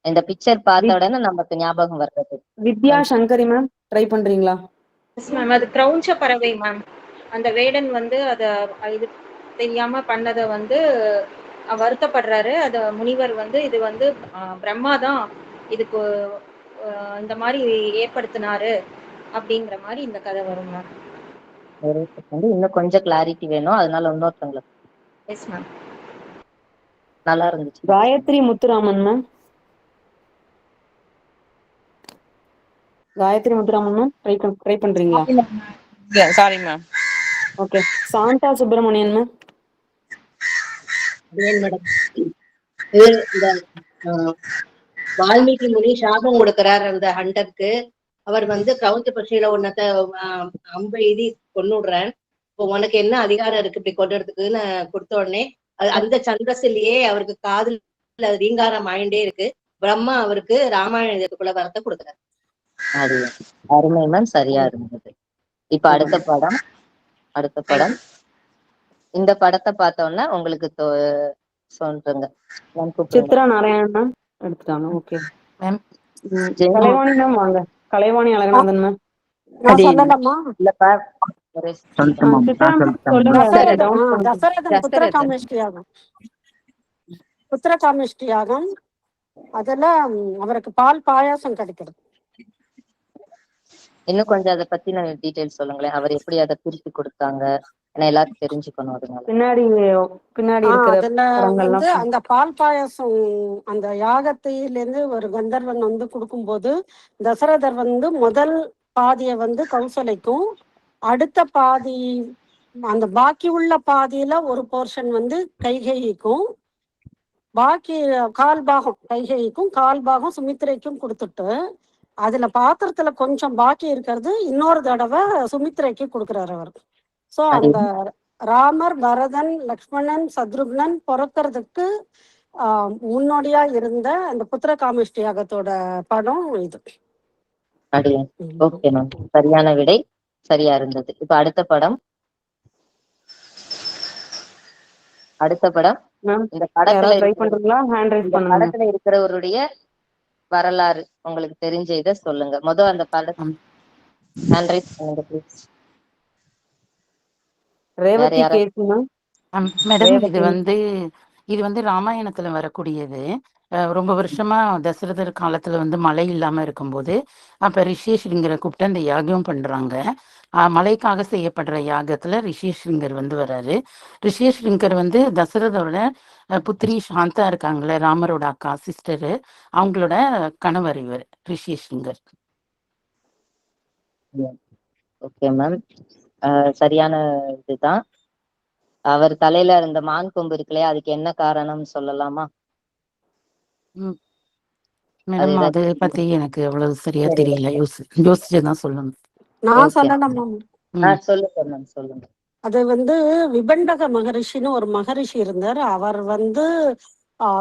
S1: இந்த பிக்சர் பார்த்த உடனே நமக்கு ஞாபகம் வர்றது.
S4: வித்யா சங்கரி மேம் ட்ரை பண்றீங்களா?
S8: மேம் அது கிரௌஞ்ச பறவை மேம். அந்த வேடன் வந்து அத இது தெரியாம பண்ணதை வந்து வருத்தப்படுறாரு. அத முனிவர் வந்து இது வந்து பிரம்மா தான் இதுக்கு இந்த மாதிரி ஏற்படுத்தினாரு அப்படிங்கிற மாதிரி இந்த கதை வரும் மேம்.
S1: இன்னும் கொஞ்சம் கிளாரிட்டி வேணும், அதனால இன்னொருத்தவங்களுக்கு.
S8: Yes ma'am.
S1: நல்லா இருந்துச்சு.
S4: Gayathri Muthuraman ma'am. Gayathri Muthuraman ma'am try பண்றீங்களா?
S3: Sorry ma'am.
S4: Okay. Shantha Subramanian ma'am.
S13: Madam, இந்த வால்மீகி முனி சாபம் கொடுக்கிறார் அந்த ஹண்டருக்கு. அவர் வந்து கிரௌஞ்ச பட்சியில உன்னத்தை அம்பு எழுதி கொண்டுடுறான். இப்போ உனக்கு என்ன அதிகாரம் இருக்கு இப்படி கொண்டுறதுக்குன்னு கொடுத்த உடனே அந்த சந்திரசிலேயே அவருக்கு காதுல ரீங்காரம் ஆயிண்டே இருக்கு. பிரம்மா அவருக்கு ராமாயணத்துக்குள்ள வரத்தை கொடுக்குறாரு.
S1: அருமை மேம், சரியா இருந்தது. இப்ப அடுத்த படம். இந்த படத்தை பார்த்தோம்னா உங்களுக்கு சொல்றேங்க.
S4: சித்ரா நாராயணன் மேம் எடுத்துட்டாங்க. Okay
S1: ma'am.
S4: கலைவாணி மேம் வாங்க. கலைவாணி அழகநாதன் மேம்.
S9: நான் சொல்லலாமா?
S1: இல்லப்பா,
S9: தசரதன் புத்திரகாமேஷ்டி யாகம். அதுல அவருக்கு பால் பாயாசம் கிடைக்கிறது.
S1: இன்னும் கொஞ்சம் அதை பத்தி டீடைல்ஸ் சொல்லுங்களேன். அவர் எப்படி அதை பிரித்து கொடுத்தாங்க, ஏன்னா எல்லாருக்கும் தெரிஞ்சுக்கணும். அதனால
S4: பின்னாடி இருக்கிற
S9: வந்து அந்த பால் பாயாசம் அந்த யாகத்திலிருந்து ஒரு கந்தர்வன் வந்து கொடுக்கும்போது தசரதர் வந்து முதல் பாதியை வந்து கௌசலைக்கும், அடுத்த பாதி அந்த பாக்கி உள்ள பாதியில ஒரு போர்ஷன் வந்து கைகேயிக்கும், பாக்கி கால் பாகம் கைகேயிக்கும், கால் பாகம் சுமித்திரைக்கும் கொடுத்துட்டு அதுல பாத்திரத்துல கொஞ்சம் பாக்கி இருக்கிறது இன்னொரு தடவை சுமித்திரைக்கு கொடுக்குறாரு அவர். சோ அந்த ராமர், பரதன், லக்ஷ்மணன், சத்ருக்னன் பிறக்கிறதுக்கு முன்னோடியா இருந்த அந்த புத்திரகாமேஷ்டி யாகத்தோட படம் இது.
S1: ஓகே மேம், சரியான விடை, சரியா இருந்தது. இப்ப அடுத்த படம். இந்த படத்துல இருக்கிறவருடைய வரலாறு உங்களுக்கு தெரிஞ்ச இதை சொல்லுங்க. முதல் அந்த படம் ஹேண்ட் ரைஸ் பண்ணுங்க ப்ளீஸ்.
S14: மேடம், இது வந்து ராமாயணத்துல வரக்கூடியது. ரொம்ப வருஷமா தசரதர் காலத்துல வந்து மழை இல்லாம இருக்கும்போது அப்ப ரிஷியஸ்ரிங்கரை கூப்பிட்டு அந்த யாகம் பண்றாங்க. மலைக்காக செய்யப்படுற யாகத்துல ரிஷியஸ்ரிங்கர் வந்து வர்றாரு. ரிஷியஸ்ரிங்கர் வந்து தசரதோட புத்திரி சாந்தா இருக்காங்களே, ராமரோட அக்கா சிஸ்டரு, அவங்களோட கணவர் இவர் ரிஷியஸ்ரிங்கர்.
S1: ஓகே மேம், சரியான இதுதான். அவர் தலையில இருந்த மான் கொம்பு இருக்குல்லையா, அதுக்கு என்ன காரணம் சொல்லலாமா?
S14: மேடம், அதை பத்தி எனக்கு அவ்வளவு சரியா தெரியல, யோசிச்சுதான் சொல்லணும்.
S9: நான் சொல்லலாம்.
S1: சொல்லுங்க.
S9: அது வந்து விபண்டக மகரிஷின்னு ஒரு மகரிஷி இருந்தார். அவர் வந்து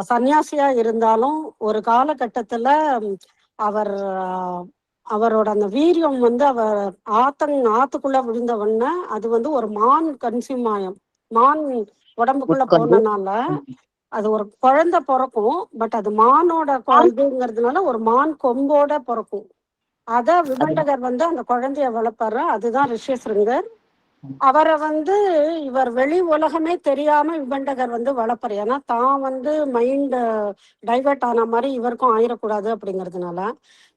S9: சன்னியாசியா இருந்தாலும் ஒரு காலகட்டத்துல அவரோட அந்த வீரியம் வந்து அவர் ஆத்துக்குள்ள விழுந்தவொடனே அது வந்து ஒரு மான் கன்சியூமாயம், மான் உடம்புக்குள்ள போனனால அது ஒரு குழந்தை பிறக்கும். பட் அது மானோட இதுங்கிறதுனால ஒரு மான் கொம்போட பிறக்கும். அத விபண்டகர் வந்து அந்த குழந்தைய வளர்ப்பாரு. அதுதான் ரிஷியஸ்ரிங்கர். அவரை வந்து இவர் வெளி உலகமே தெரியாம விபண்டகர் வந்து வளர்ப்பாரு. ஏன்னா தான் வந்து மைண்ட் டைவர்ட் ஆன மாதிரி இவருக்கும் ஆயிடக்கூடாது அப்படிங்கிறதுனால.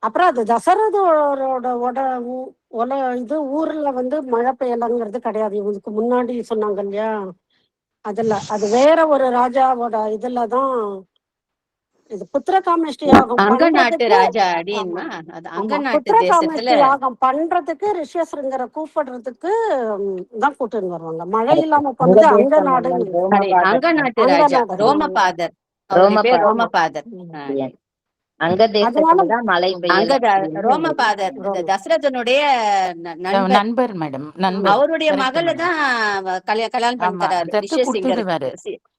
S9: அப்புறம் அது தசரதோட இது ஊர்ல வந்து மழை பெய்யலங்கிறது கிடையாது. இவங்களுக்கு முன்னாடி சொன்னாங்க இல்லையா, அது வேற ஒரு ராஜாவோட இதுலதான் இது புத்திரகாமேஷ்டி யாகம் பண்றதுக்கு ரிஷியஸ்ரிங்கரை கூப்பிடுறதுக்கு தான் கூட்டிட்டு வருவாங்க. மழை இல்லாம போனது அங்க நாடு,
S5: தசரதனுடைய
S14: நண்பர் மேடம்,
S5: அவருடைய மகளை தான் கல்யாணம் பண்ணிக்கிறாரு.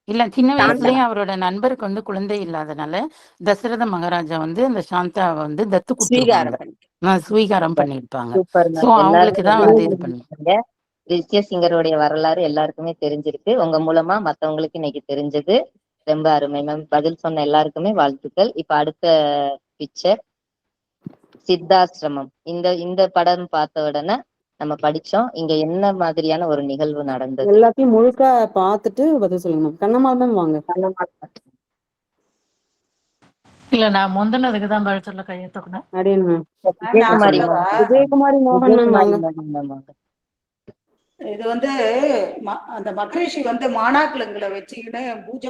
S14: இல்ல சின்ன வயசுலயே அவரோட நண்பருக்கு வந்து குழந்தை இல்லாதனால தசரத மகாராஜா வந்து அந்த சாந்தாவை வந்து தத்து கொடுத்துருவாங்க, ஸ்வீகாரம் பண்ணிருப்பாங்க.
S1: Super
S14: so
S1: ma'am.
S14: அவங்களுக்கு தான் வந்து இது பண்ணி
S1: ரிஷியசிங்கருடைய வரலாறு எல்லாருக்குமே தெரிஞ்சிருக்கு. உங்க மூலமா மத்தவங்களுக்கு இன்னைக்கு தெரிஞ்சது. ரொம்ப அருமை மேம். பதில் சொன்ன எல்லாருக்குமே வாழ்த்துக்கள். இப்ப அடுத்த பிக்சர் சித்தாசிரமம். இந்த படம் பார்த்த உடனே நம்ம படிச்சோம். இங்க என்ன மாதிரியான ஒரு நிகழ்வு நடந்தது?
S4: எல்லாத்தையும் முழுக்க பார்த்துட்டு பதில் சொல்லுங்க. கண்ணம்மாள் மேம் வாங்க.
S15: இல்ல நான் முந்தினதுக்கு தான் பதில் சொல்ல கையை தூக்குனேன்.
S4: அடியன் மேம்.
S1: விஜயகுமாரி
S4: விஜயகுமாரி மோகன் மேம் வாங்க.
S1: வாங்க.
S16: இது வந்து அந்த மகரிஷி வந்து மாணாக்களுங்களை வச்சுக்கிட்டு பூஜை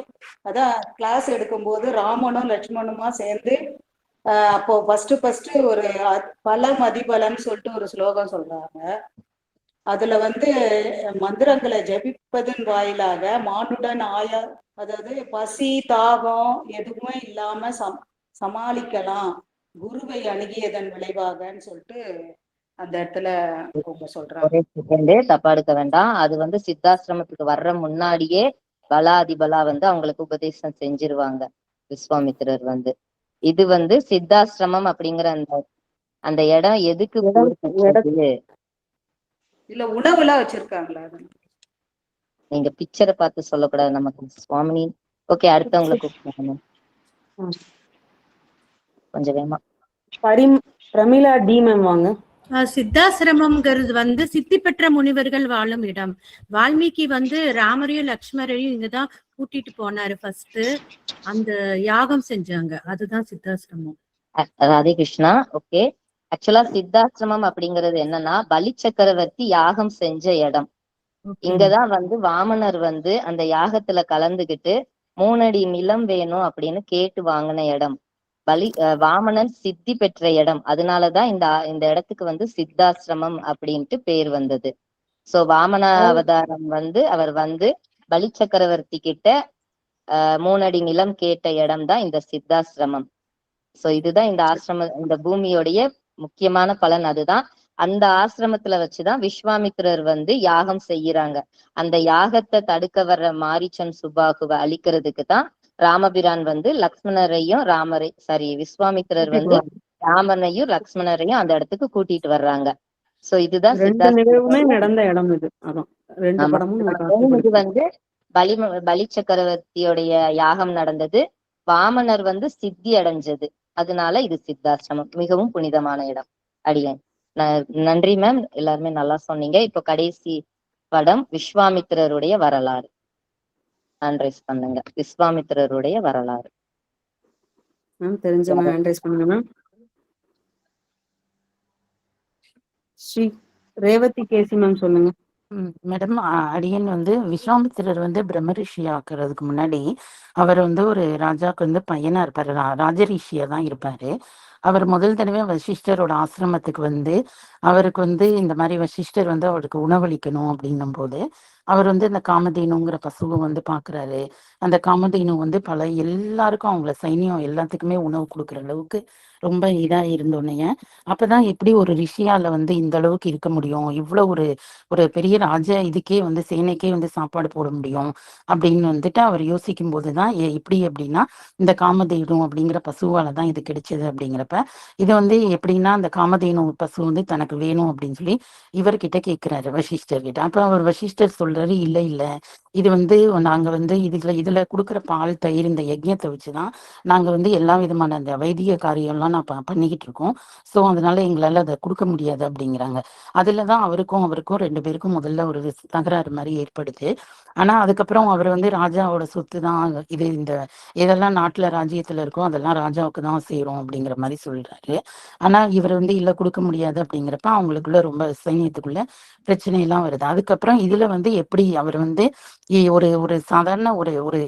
S16: அதான் கிளாஸ் எடுக்கும்போது ராமனும் லட்சுமணுமா சேர்ந்து அப்போ ஃபர்ஸ்ட் ஒரு பல மதிபலன்னு சொல்லிட்டு ஒரு ஸ்லோகம் சொல்றாங்க. அதுல வந்து மந்திரங்களை ஜபிப்பதன் வாயிலாக மானுடன் அதாவது பசி தாகம் எதுவுமே இல்லாம சமாளிக்கலாம் குருவை அணுகியதன் விளைவாகன்னு சொல்லிட்டு அந்த இடத்துல சொல்றாங்க.
S1: தப்பா எடுக்க வேண்டாம். அது வந்து சித்தாசிரமத்துக்கு வர்ற முன்னாடியே பலாதிபலா வந்து அவங்களுக்கு உபதேசம் செஞ்சிருவாங்க விஸ்வாமித்திரர் வந்து. இது வந்து சித்தாசிரமம் அப்படிங்கிற அந்த இடம் எதுக்கு
S16: இல்ல உணவுலாம் வச்சிருக்காங்களா?
S1: நீங்க பிக்சரை பார்த்து சொல்லக்கூடாது நமக்கு சுவாமினி. ஓகே, அடுத்தவங்களுக்கு கொஞ்சம் வேமா.
S4: பிரமிளா டி மேம் வாங்க.
S17: சித்தாசிரமம்ங்கிறது வந்து சித்தி பெற்ற முனிவர்கள் வாழும் இடம். வால்மீகி வந்து ராமரையும் லக்ஷ்மரையும் இங்கதான் கூட்டிட்டு போனாரு. ஃபர்ஸ்ட் அந்த யாகம் செஞ்சாங்க, அதுதான் சித்தாசிரமம்.
S1: ராதே கிருஷ்ணா. ஓகே, ஆக்சுவலா சித்தாசிரமம் அப்படிங்கிறது என்னன்னா பலி சக்கரவர்த்தி யாகம் செஞ்ச இடம். இங்கதான் வந்து வாமனர் வந்து அந்த யாகத்துல கலந்துகிட்டு 3 அடி நிலம் வேணும் அப்படின்னு கேட்டு வாங்கின இடம். வாமனன் சித்தி பெற்ற இடம். அதனாலதான் இந்த இடத்துக்கு வந்து சித்தாசிரமம் அப்படின்ட்டு பேர் வந்தது. சோ வாமன அவதாரம் வந்து அவர் வந்து பலி சக்கரவர்த்தி கிட்ட 3 அடி நிலம் கேட்ட இடம் தான் இந்த சித்தாசிரமம். சோ இதுதான் இந்த பூமியோடைய முக்கியமான பலன். அதுதான் அந்த ஆசிரமத்துல வச்சுதான் விஸ்வாமித்திரர் வந்து யாகம் செய்யறாங்க. அந்த யாகத்தை தடுக்க வர்ற மாரீச்சன் சுபாகுவை அழிக்கிறதுக்கு தான் ராமபிரான் வந்து லக்ஷ்மணரையும் விஸ்வாமித்திரர் வந்து ராமனையும் லக்ஷ்மணரையும் அந்த இடத்துக்கு கூட்டிட்டு வர்றாங்க. சோ இதுதான்
S4: நடந்த இடம்.
S1: இது வந்து பலி சக்கரவர்த்தியோடைய யாகம் நடந்தது. வாமனர் வந்து சித்தி அடைஞ்சது. அதனால இது சித்தாசிரமம், மிகவும் புனிதமான இடம். அடியேன் நன்றி மேம், எல்லாருமே நல்லா சொன்னீங்க. இப்போ கடைசி படம் விஸ்வாமித்திரருடைய வரலாறு. ஹேண்ட்ரைஸ் பண்ணுங்க. விஸ்வாமித்திரருடைய வரலாறு
S4: தெரிஞ்சவங்க ஹேண்ட்ரைஸ் பண்ணுங்க மேம். ஸ்ரீ ரேவதி கேசி மேம் சொல்லுங்க.
S14: மேடம், அடியன் வந்து விஸ்வாமித்திரர் வந்து பிரம்மரிஷி ஆக்குறதுக்கு முன்னாடி அவர் வந்து ஒரு ராஜாவுக்கு வந்து பையனா இருப்பாரு, ராஜரிஷியா தான் இருப்பாரு. அவர் முதல் தடவை வசிஷ்டரோட ஆசிரமத்துக்கு வந்து அவருக்கு வந்து இந்த மாதிரி வசிஷ்டர் வந்து அவருக்கு உணவளிக்கணும் அப்படின்னும் போது அவர் வந்து இந்த காமதேனுங்கிற பசுவை வந்து பாக்குறாரு. அந்த காமதேனு வந்து எல்லாருக்கும் அவங்கள சைனியம் எல்லாத்துக்குமே உணவு கொடுக்குற அளவுக்கு ரொம்ப இதா இருந்தோன்னே அப்பதான் எப்படி ஒரு ரிஷியால வந்து இந்த அளவுக்கு இருக்க முடியும், இவ்வளவு ஒரு பெரிய ராஜ இதுக்கே வந்து சேனைக்கே வந்து சாப்பாடு போட முடியும் அப்படின்னு வந்துட்டு அவர் யோசிக்கும் போதுதான் எப்படி அப்படின்னா இந்த காமதேனு அப்படிங்கிற பசுவால தான் இது கிடைச்சது. அப்படிங்கிறப்ப இது வந்து எப்படின்னா அந்த காமதேனு பசு வந்து தனக்கு வேணும் அப்படின்னு சொல்லி இவர்கிட்ட கேட்கிறாரு வசிஷ்டர் கிட்ட. அப்ப அவர் வசிஷ்டர் சொல்றாரு, இல்ல இது வந்து நாங்க வந்து இதுல கொடுக்குற பால் தயிர் இந்த யஜ்யத்தை வச்சுதான் நாங்க வந்து எல்லா விதமான அந்த வைத்திய காரியம்லாம் நான் பண்ணிக்கிட்டு இருக்கோம். சோ அதனால எங்களால அதை கொடுக்க முடியாது அப்படிங்கிறாங்க. அதுலதான் அவருக்கும் 2 பேருக்கும் முதல்ல ஒரு தகராறு மாதிரி ஏற்படுது. ஆனா அதுக்கப்புறம் அவர் வந்து ராஜாவோட சொத்து தான் இது, இந்த எதெல்லாம் நாட்டுல ராஜ்யத்துல இருக்கோ அதெல்லாம் ராஜாவுக்கு தான் சேரும் அப்படிங்கிற மாதிரி சொல்றாரு. ஆனா இவர் வந்து இல்ல கொடுக்க முடியாது அப்படிங்கிறப்ப அவங்களுக்குள்ள ரொம்ப சைனியத்துக்குள்ள பிரச்சனை எல்லாம் வருது. அதுக்கப்புறம் இதுல வந்து எப்படி அவர் வந்து ஒரு சாதாரண ஒரு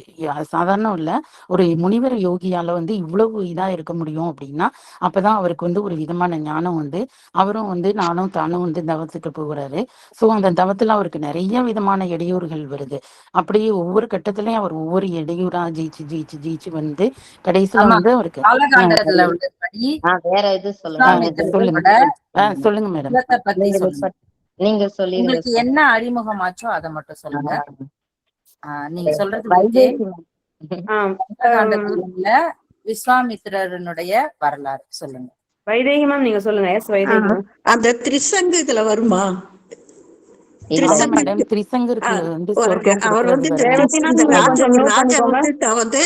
S14: சாதாரண இல்ல ஒரு முனிவர் யோகியால வந்து இவ்வளவு இதா இருக்க முடியும் அப்படின்னா அப்பதான் அவருக்கு வந்து ஒரு விதமான ஞானம் வந்து அவரும் வந்து நானும் தானும் வந்து தவத்துக்கு போகிறாரு. சோ அந்த தவத்துல அவருக்கு நிறைய விதமான இடையூறுகள் வருது. அப்படியே ஒவ்வொரு கட்டத்திலயும் அவர் ஒவ்வொரு இடையூறா ஜெயிச்சு வந்து கடைசியில வந்து அவருக்கு
S1: வேற இது சொல்லுங்க மேடம்.
S3: நீங்க சொல்லி உங்களுக்கு என்ன அறிமுகமாச்சோ அதை மட்டும் சொல்லுங்க. நீங்க சொல்றது ஓகே.
S1: வைதேகி
S3: பாலகாண்டத்துல உள்ள விஸ்வாமித்திரனுடைய வரலாறு சொல்லுங்க.
S4: வைதேகி மேம் நீங்க சொல்லுங்க. Yes Vaidehi ma'am.
S6: அந்த திரிசங்கு இதுல வருமா?
S14: ஆமா மேடம், திரிசங்கருக்கு வந்து சொர்க்கம்
S6: அவர்
S14: கொடுக்கறது
S6: வந்து
S14: வரும்.
S6: இந்த ராஜா வந்து தான் வந்து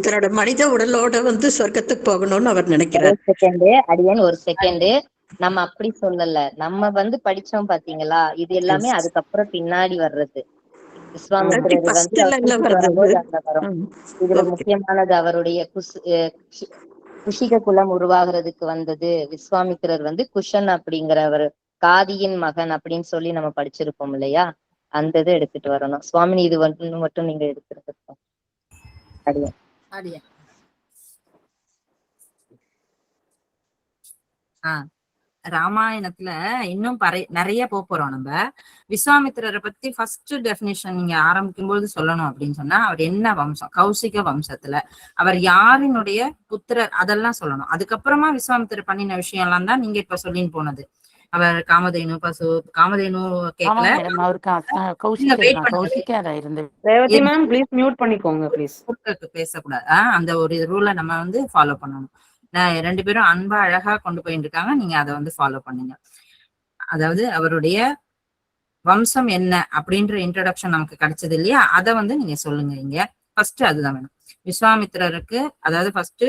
S6: தன்னோட மனித உடலோட வந்து சொர்க்கத்துக்கு போகணும்னு அவர் நினைக்கிறார்.
S1: அடியன் ஒரு செகண்ட், நம்ம அப்படி சொல்லல. நம்ம வந்து படிச்சோம் பாத்தீங்களா, இது எல்லாமே அதுக்கப்புறம் பின்னாடி வர்றது. விஸ்வாமித்திரர் வந்து வரும்போது அந்த வரும். இதுல முக்கியமானது அவருடைய குஷிக குலம் உருவாகிறதுக்கு வந்தது. விஸ்வாமித்திரர் வந்து குஷன் அப்படிங்கிறவர் காதியின் மகன் அப்படின்னு சொல்லி நம்ம படிச்சிருப்போம் இல்லையா, அந்த இதை எடுத்துட்டு வரணும். சுவாமினி இது வந்து மட்டும் நீங்க எடுத்துருக்கோம்.
S3: ராமாயணத்துல இன்னும் நிறைய போறோம். நம்ம விஸ்வாமித்திரரை பத்தி ஃபர்ஸ்ட் டெபினிஷன் நீங்க ஆரம்பிக்கும் போது சொல்லணும் அப்படின்னு சொன்னா, அவர் என்ன வம்சம், கௌசிக வம்சத்துல அவர் யாரினுடைய புத்திரர், அதெல்லாம் சொல்லணும். அதுக்கப்புறமா விஸ்வாமித்திரர் பண்ணின விஷயம் எல்லாம் தான் நீங்க இப்ப சொல்லின்னு போனது. அவர் காமதேனு காமதேனு கேட்கல, பேசக்கூடாது. அந்த ஒரு ரூலை நம்ம வந்து ஃபாலோ பண்ணணும். ரெண்டு பேரும் அன்பா அழகா கொண்டு போயிட்டு இருக்காங்க, நீங்க அதை வந்து ஃபாலோ பண்ணுங்க. அதாவது அவருடைய வம்சம் என்ன அப்படின்ற இன்ட்ரோடக்ஷன் நமக்கு கிடைச்சது இல்லையா, அதை வந்து நீங்க சொல்லுங்க. இங்க ஃபர்ஸ்ட் அதுதான் வேணும். விஸ்வாமித்திரருக்கு அதாவது ஃபர்ஸ்ட்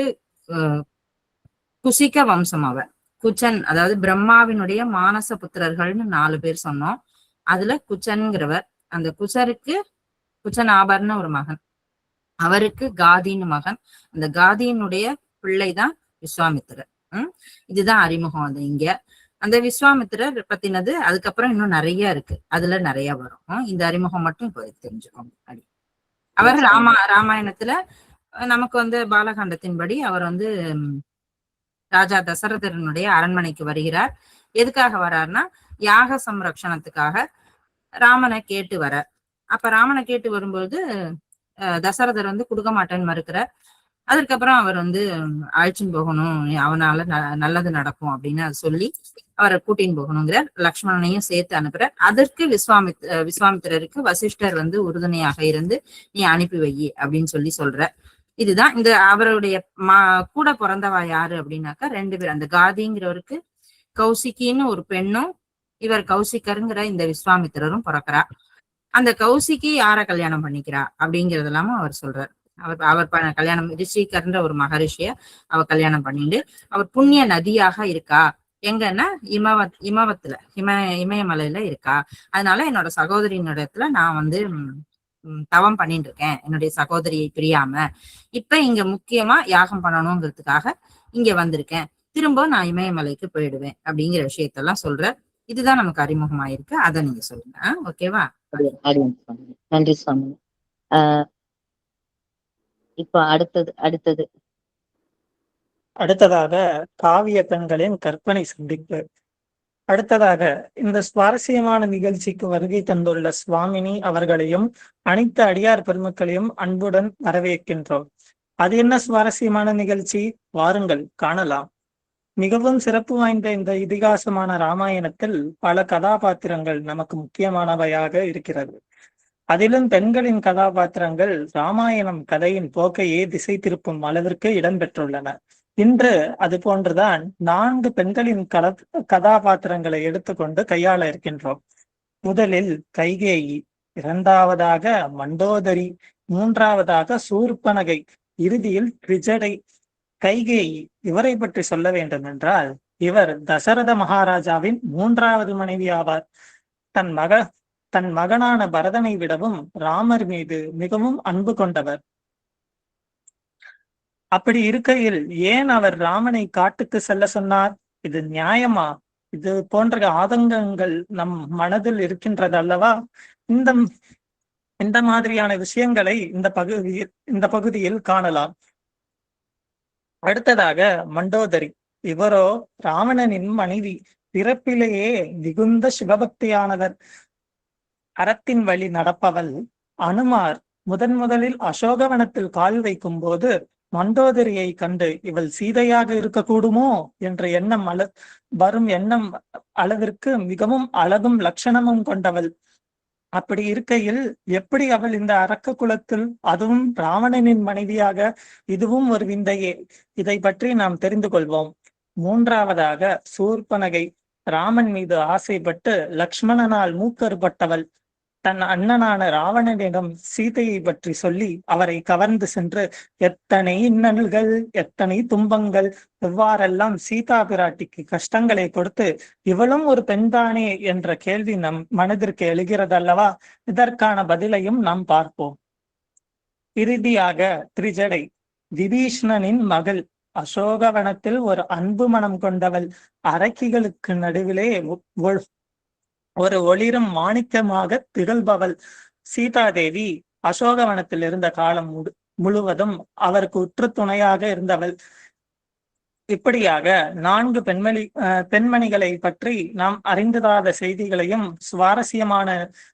S3: குசிக வம்சம். அவர் குச்சன், அதாவது பிரம்மாவினுடைய மானச புத்திரர்கள்னு 4 பேர் சொன்னோம். அதுல குச்சன்கிறவர், அந்த குச்சருக்கு குச்சன் ஆபர்னு ஒரு மகன், அவருக்கு காதின்னு மகன், அந்த காதியினுடைய பிள்ளைதான் விஸ்வாமித்திரர். இதுதான் அறிமுகம். அது இங்க அந்த விஸ்வாமித்திரர் பத்தினது அதுக்கப்புறம் இன்னும் நிறைய இருக்கு, அதுல நிறைய வரும். இந்த அறிமுகம் மட்டும் இப்போ தெரிஞ்சுக்கோங்க. அவர் ராமாயணத்துல நமக்கு வந்து பாலகாண்டத்தின்படி அவர் வந்து ராஜா தசரதனுடைய அரண்மனைக்கு வருகிறார். எதுக்காக வர்றாருன்னா, யாக சம்ரக்ஷணத்துக்காக ராமனை கேட்டு வரார். அப்ப ராமனை கேட்டு வரும்போது தசரதர் வந்து கொடுக்க மாட்டேன்னு மறுக்கிறார். அதுக்கப்புறம் அவர் வந்து அழைச்சின்னு போகணும், அவனால நல்லது நடக்கும் அப்படின்னு சொல்லி அவரை கூட்டின்னு போகணுங்கிற லக்ஷ்மணனையும் சேர்த்து அனுப்புறார். அதற்கு விஸ்வாமித்திரருக்கு வசிஷ்டர் வந்து உறுதுணையாக இருந்து நீ அனுப்பி வை அப்படின்னு சொல்ற. இதுதான் இந்த அவருடைய கூட பிறந்தவா யாரு அப்படின்னாக்கா 2 பேர். அந்த காதிங்கிறவருக்கு கௌசிக்கின்னு ஒரு பெண்ணும், இவர் கௌசிகருங்கிற இந்த விஸ்வாமித்திரரும் பிறக்கிறா. அந்த கௌசிக்கு யார கல்யாணம் பண்ணிக்கிறா அப்படிங்கறது எல்லாமே அவர் சொல்றார். அவர் கல்யாணம் ரிஷிகர்ன்ற ஒரு மகரிஷிய அவர் கல்யாணம் பண்ணிட்டு, அவர் புண்ணிய நதியாக இருக்கா. எங்கன்னா இமவத்துல இமயமலையில இருக்கா. அதனால என்னோட சகோதரியின் இடத்துல நான் வந்து தவம் பண்ணிட்டு இருக்கேன், என்னுடைய சகோதரியை பிரியாம. இப்ப இங்க முக்கியமா யாகம் பண்ணணுங்கிறதுக்காக இங்க வந்திருக்கேன், திரும்ப நான் இமயமலைக்கு போயிடுவேன் அப்படிங்கிற விஷயத்தெல்லாம் சொல்ற. இதுதான் நமக்கு அறிமுகமாயிருக்கு, அதை நீங்க சொல்லுங்க. ஓகேவா?
S1: நன்றி சுவாமி. இப்ப
S18: அடுத்ததாக காவிய பெண்களின் கற்பனை சந்திப்பு. அடுத்ததாக இந்த சுவாரஸ்யமான நிகழ்ச்சிக்கு வருகை தந்துள்ள சுவாமினி அவர்களையும் அனைத்து அடியார் பெருமக்களையும் அன்புடன் வரவேற்கின்றோம். அது என்ன சுவாரஸ்யமான நிகழ்ச்சி? வாருங்கள் காணலாம். மிகவும் சிறப்பு வாய்ந்த இந்த இதிகாசமான ராமாயணத்தில் பல கதாபாத்திரங்கள் நமக்கு முக்கியமானவையாக இருக்கிறது. அதிலும் பெண்களின் கதாபாத்திரங்கள் ராமாயணம் கதையின் போக்கையே திசை திருப்பும் அளவிற்கு இடம்பெற்றுள்ளன. இன்று அது போன்றுதான் 4 பெண்களின் கதாபாத்திரங்களை எடுத்துக்கொண்டு கையாள இருக்கின்றோம். முதலில் கைகேயி, 2வதாக மண்டோதரி, 3வதாக சூர்பனகை, இறுதியில் திரிஜடை. கைகேயி இவரை பற்றி சொல்ல வேண்டும் என்றால், இவர் தசரத மகாராஜாவின் 3வது மனைவி ஆவார். தன் மகனான பரதனை விடவும் ராமர் மீது மிகவும் அன்பு கொண்டவர். அப்படி இருக்கையில் ஏன் அவர் ராமனை காட்டுக்கு செல்ல சொன்னார்? இது நியாயமா? இது போன்ற ஆதங்கங்கள் நம் மனதில் இருக்கின்றது அல்லவா? இந்த மாதிரியான விஷயங்களை இந்த பகுதியில் காணலாம். அடுத்ததாக மண்டோதரி. இவரோ ராவணனின் மனைவி, பிறப்பிலேயே மிகுந்த சிவபக்தியானவர், அறத்தின் வழி நடப்பவள். அனுமார் முதலில் அசோகவனத்தில் கால் வைக்கும் போது மண்டோதரியை கண்டு இவள் சீதையாக இருக்கக்கூடுமோ என்ற எண்ணம் வரும் அளவிற்கு மிகவும் அழகும் லட்சணமும் கொண்டவள். அப்படி இருக்கையில் எப்படி அவள் இந்த அரக்க குலத்தில், அதுவும் ராவணனின் மனைவியாக? இதுவும் ஒரு விந்தையே. இதை பற்றி நாம் தெரிந்து கொள்வோம். மூன்றாவதாக சூர்பனகை ராமன் மீது ஆசைப்பட்டு லக்ஷ்மணனால் மூக்கறுபட்டவள். தன் அண்ணனான ராவணனிடம் சீதையை பற்றி சொல்லி அவரை கவர்ந்து சென்று எத்தனை இன்னல்கள், எத்தனை துன்பங்கள், எவ்வாறெல்லாம் சீதா பிராட்டிக்கு கஷ்டங்களை கொடுத்து இவளும் ஒரு பெண்தானே என்ற கேள்வி நம் மனதிற்கு எழுகிறதல்லவா? இதற்கான பதிலையும் நாம் பார்ப்போம். இறுதியாக திரிஜடை விபீஷ்ணனின் மகள், அசோகவனத்தில் ஒரு அன்பு மனம் கொண்டவள், அரக்கிகளுக்கு நடுவிலே ஒரு ஒளிரும் மாணிக்கமாக திகழ்பவள். சீதாதேவி அசோகவனத்தில் இருந்த காலம் முழுவதும் அவருக்கு உற்று துணையாக இருந்தவள். இப்படியாக 4 பெண்மணிகளை பற்றி நாம் அறிந்ததாத செய்திகளையும் சுவாரஸ்யமான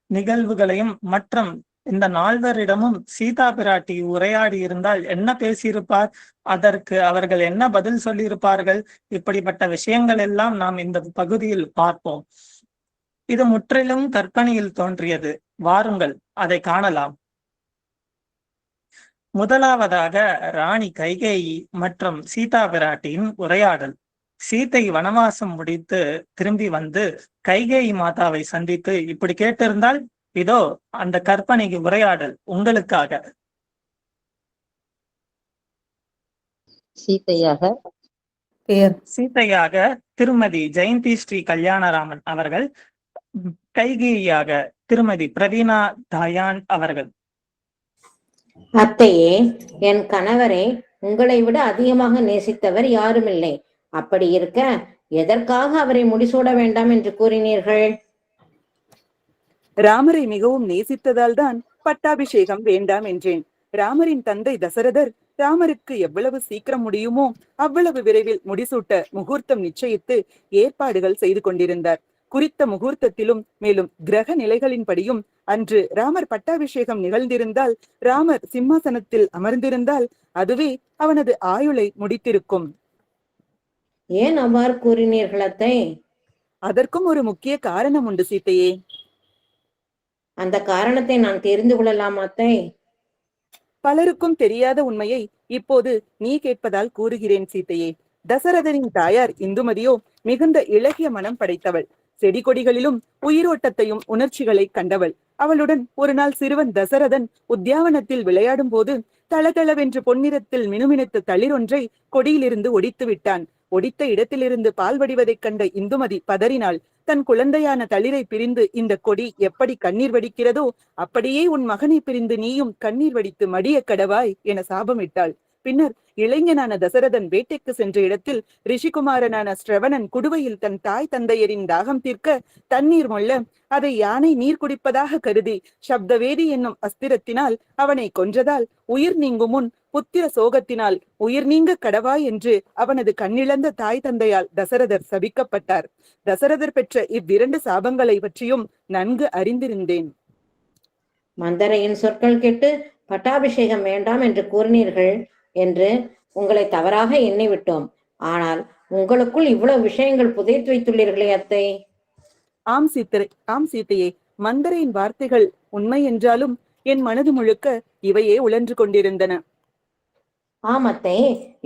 S18: நிகழ்வுகளையும் மற்றும் இந்த 4வரிடமும் சீதா பிராட்டி உரையாடி இருந்தால் என்ன பேசியிருப்பார், அதற்கு அவர்கள் என்ன பதில் சொல்லியிருப்பார்கள், இப்படிப்பட்ட விஷயங்கள் எல்லாம் நாம் இந்த பகுதியில் பார்ப்போம். இது முற்றிலும் கற்பனையில் தோன்றியது. வாருங்கள் அதை காணலாம். முதலாவதாக ராணி கைகேயி மற்றும் சீதா பிராட்டியின் உரையாடல். சீதை வனவாசம் முடித்து திரும்பி வந்து கைகேயி மாதாவை சந்தித்து இப்படி கேட்டிருந்தால், இதோ அந்த கற்பனை உரையாடல் உங்களுக்காக. சீதையாக திருமதி ஜெயந்தி ஸ்ரீ கல்யாணராமன் அவர்கள், கைகேயியாக திருமதி பிரவீனா தயான் அவர்கள்.
S19: அத்தையே, என் கணவரை உங்களை விட அதிகமாக நேசித்தவர் யாருமில்லை. அப்படி இருக்க எதற்காக அவரை முடிசூட வேண்டாம் என்று கூறினீர்கள்?
S20: ராமரை மிகவும் நேசித்ததால் தான் பட்டாபிஷேகம் வேண்டாம் என்றேன். ராமரின் தந்தை தசரதர் ராமருக்கு எவ்வளவு சீக்கிரம் முடியுமோ அவ்வளவு விரைவில் முடிசூட்ட முகூர்த்தம் நிச்சயித்து ஏற்பாடுகள் செய்து கொண்டிருந்தார். குறித்த முகூர்த்தத்திலும் மேலும் கிரக நிலைகளின்படியும் அன்று ராமர் பட்டாபிஷேகம் நிகழ்ந்திருந்தால், ராமர் சிம்மாசனத்தில் அமர்ந்திருந்தால் அதுவே அவனது ஆயுளை முடித்திருக்கும்.
S19: ஏன் அவ்வாறு கூறினீர்கள் அத்தை?
S20: அதற்கும் ஒரு முக்கிய காரணம் உண்டு சீதையே.
S19: அந்த காரணத்தை நான் தெரிந்து கொள்ளலாம் அத்தை?
S20: பலருக்கும் தெரியாத உண்மையை இப்போது நீ கேட்பதால் கூறுகிறேன் சீதையே. தசரதனின் தாயார் இந்துமதியோ மிகுந்த இளகிய மனம் படைத்தவள். செடி கொடிகளிலும் உயிரோட்டத்தையும் உணர்ச்சிகளை கண்டவள். அவளுடன் ஒரு நாள் சிறுவன் தசரதன் உத்தியாவனத்தில் விளையாடும் போது தளதளவென்று பொன்னிறத்தில் மினுமினுத்த தளிரொன்றை கொடியிலிருந்து ஒடித்து விட்டான். ஒடித்த இடத்திலிருந்து பால் வடிவதைக் கண்ட இந்துமதி பதறினாள். தன் குழந்தையான தளிரை பிரிந்து இந்த கொடி எப்படி கண்ணீர் வடிக்கிறதோ அப்படியே உன் மகனை பிரிந்து நீயும் கண்ணீர் வடித்து மடிய கடவாய் என சாபமிட்டாள். பின்னர் இளைஞனான தசரதன் வேட்டைக்கு சென்ற இடத்தில் ரிஷிகுமாரனான ஸ்ரவணன் குடுவையில் தன் தாய் தந்தையரின் தாகம் தீர்க்க தண்ணீர் மொள்ள அதை யானை நீர் குடிப்பதாக கருதி சப்தவேதி என்னும் அஸ்திரத்தினால் அவனை கொன்றதால் உயிர் நீங்கும் முன் புத்திர சோகத்தினால் உயிர் நீங்க கடவாய் என்று அவனது கண்ணிழந்த தாய் தந்தையால் தசரதர் சபிக்கப்பட்டார். தசரதர் பெற்ற இவ்விரண்டு சாபங்களை பற்றியும் நன்கு அறிந்திருந்தேன்.
S19: மந்தரையின் சொற்கள் கேட்டு பட்டாபிஷேகம் வேண்டாம் என்று கூறினீர்கள் என்று உங்களை தவறாக எண்ணிவிட்டோம். ஆனால் உங்களுக்குள் இவ்வளவு விஷயங்கள் புதைத்து வைத்துள்ளீர்களே அத்தை.
S20: ஆம் சீத்தையே, மந்தரையின் வார்த்தைகள் உண்மை என்றாலும் என் மனது முழுக்க இவையே உழன்று கொண்டிருந்தன.
S19: ஆம் அத்தை,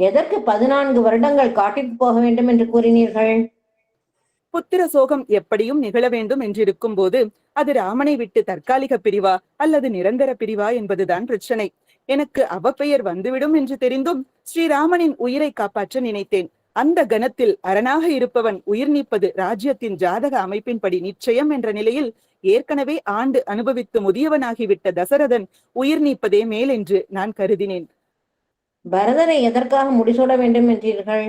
S19: எதற்கு 14 வருடங்கள் காட்டிற்கு போக வேண்டும் என்று கூறினீர்கள்?
S20: புத்திர சோகம் எப்படியும் நிகழ வேண்டும் என்றிருக்கும் போது அது ராமனை விட்டு தற்காலிக பிரிவா அல்லது நிரந்தர பிரிவா என்பதுதான் பிரச்சனை. எனக்கு அவப்பெயர் வந்துவிடும் என்று தெரிந்தும் ஸ்ரீராமனின் உயிரை காப்பாற்ற நினைத்தேன். அந்த கணத்தில் அரணாக இருப்பவன் உயிர் நீப்பது ராஜ்யத்தின் ஜாதக அமைப்பின்படி நிச்சயம் என்ற நிலையில் ஏற்கனவே ஆண்டு அனுபவித்து முதியவனாகிவிட்ட தசரதன் உயிர் நீப்பதே மேல் என்று நான் கருதினேன்.
S19: பரதரை எதற்காக முடிசூட வேண்டும் என்றீர்கள்?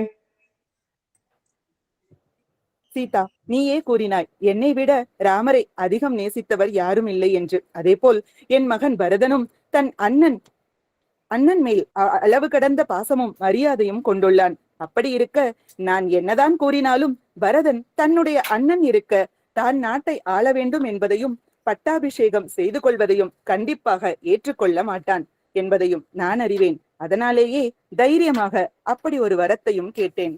S20: சீதா, நீயே கூறினாய் என்னை விட ராமரை அதிகம் நேசித்தவர் யாரும் இல்லை என்று. அதேபோல் என் மகன் பரதனும் தன் அண்ணன் மேல் அளவு கடந்த பாசமும் மரியாதையும் கொண்டுள்ளான். அப்படி இருக்க நான் என்னதான் கூறினாலும் பரதன் தன்னுடைய அண்ணன் இருக்க தான் நாட்டை ஆள வேண்டும் என்பதையும் பட்டாபிஷேகம் செய்து கொள்வதையும் கண்டிப்பாக ஏற்றுக்கொள்ள மாட்டான் என்பதையும் நான் அறிவேன். அதனாலேயே தைரியமாக அப்படி ஒரு வரத்தையும் கேட்டேன்.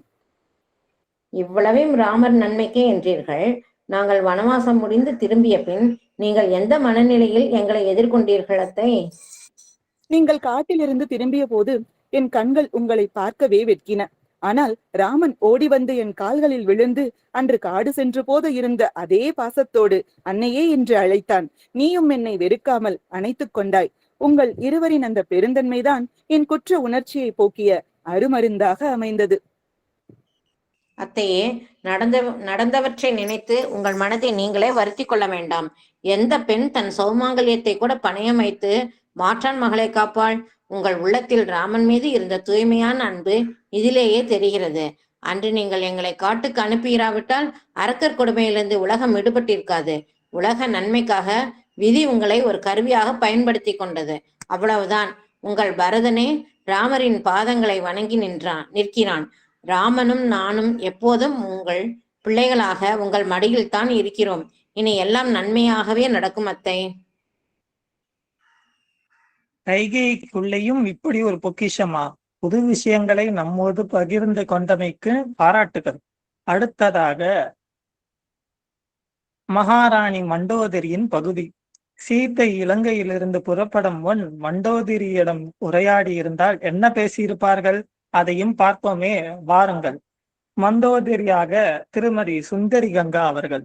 S19: இவ்வளவையும் ராமர் நன்மைக்கே என்றீர்கள். நாங்கள் வனவாசம் முடிந்து திரும்பிய பின் நீங்கள் எந்த மனநிலையில் எங்களை எதிர்கொண்டீர்கள் அத்தை?
S20: நீங்கள் காட்டிலிருந்து திரும்பிய போது என் கண்கள் உங்களை பார்க்கவே வெட்கின. ஆனால் ராமன் ஓடி வந்து என் கால்களில் விழுந்து அன்று காடு சென்று போது இருந்த அதே பாசத்தோடு அன்னையே என்று அழைத்தான். நீயும் என்னை வெறுக்காமல் அணைத்துக் கொண்டாய். உங்கள் இருவரின் அந்த பெருந்தன்மைதான் என் குற்ற உணர்ச்சியை போக்கிய அருமருந்தாக அமைந்தது.
S19: அத்தையே, நடந்தவற்றை நினைத்து உங்கள் மனதை நீங்களே வருத்தி கொள்ள வேண்டாம். எந்த பெண் தன் சௌமாங்கல்யத்தை கூட பணயம் வைத்து மாற்றான் மகளை காப்பாள்? உங்கள் உள்ளத்தில் ராமன் மீது இருந்த தூய்மையான அன்பு இதிலேயே தெரிகிறது. அன்று நீங்கள் எங்களை காட்டுக்கு அனுப்பியிராவிட்டால் அரக்கர் கொடுமையிலிருந்து உலகம் விடுபட்டிருக்காது. உலக நன்மைக்காக விதி உங்களை ஒரு கருவியாக பயன்படுத்தி கொண்டது, அவ்வளவுதான். உங்கள் பரதனே ராமரின் பாதங்களை வணங்கி நிற்கிறான். ராமனும் நானும் எப்போதும் உங்கள் பிள்ளைகளாக உங்கள் மடியில் தான் இருக்கிறோம். இனி எல்லாம் நன்மையாகவே நடக்கும் அத்தை.
S18: கைகைக்குள்ளேயும் இப்படி ஒரு பொக்கிஷமா? புது விஷயங்களை நம்மோடு பகிர்ந்து கொண்டமைக்கு பாராட்டுகள். அடுத்ததாக மகாராணி மண்டோதரியின் பகுதி. சீத்தை இலங்கையிலிருந்து புறப்படும் முன் மண்டோதரியிடம் உரையாடி இருந்தால் என்ன பேசியிருப்பார்கள்? அதையும் பார்ப்போமே, வாருங்கள். மண்டோதரியாக திருமதி சுந்தரி கங்கா அவர்கள்.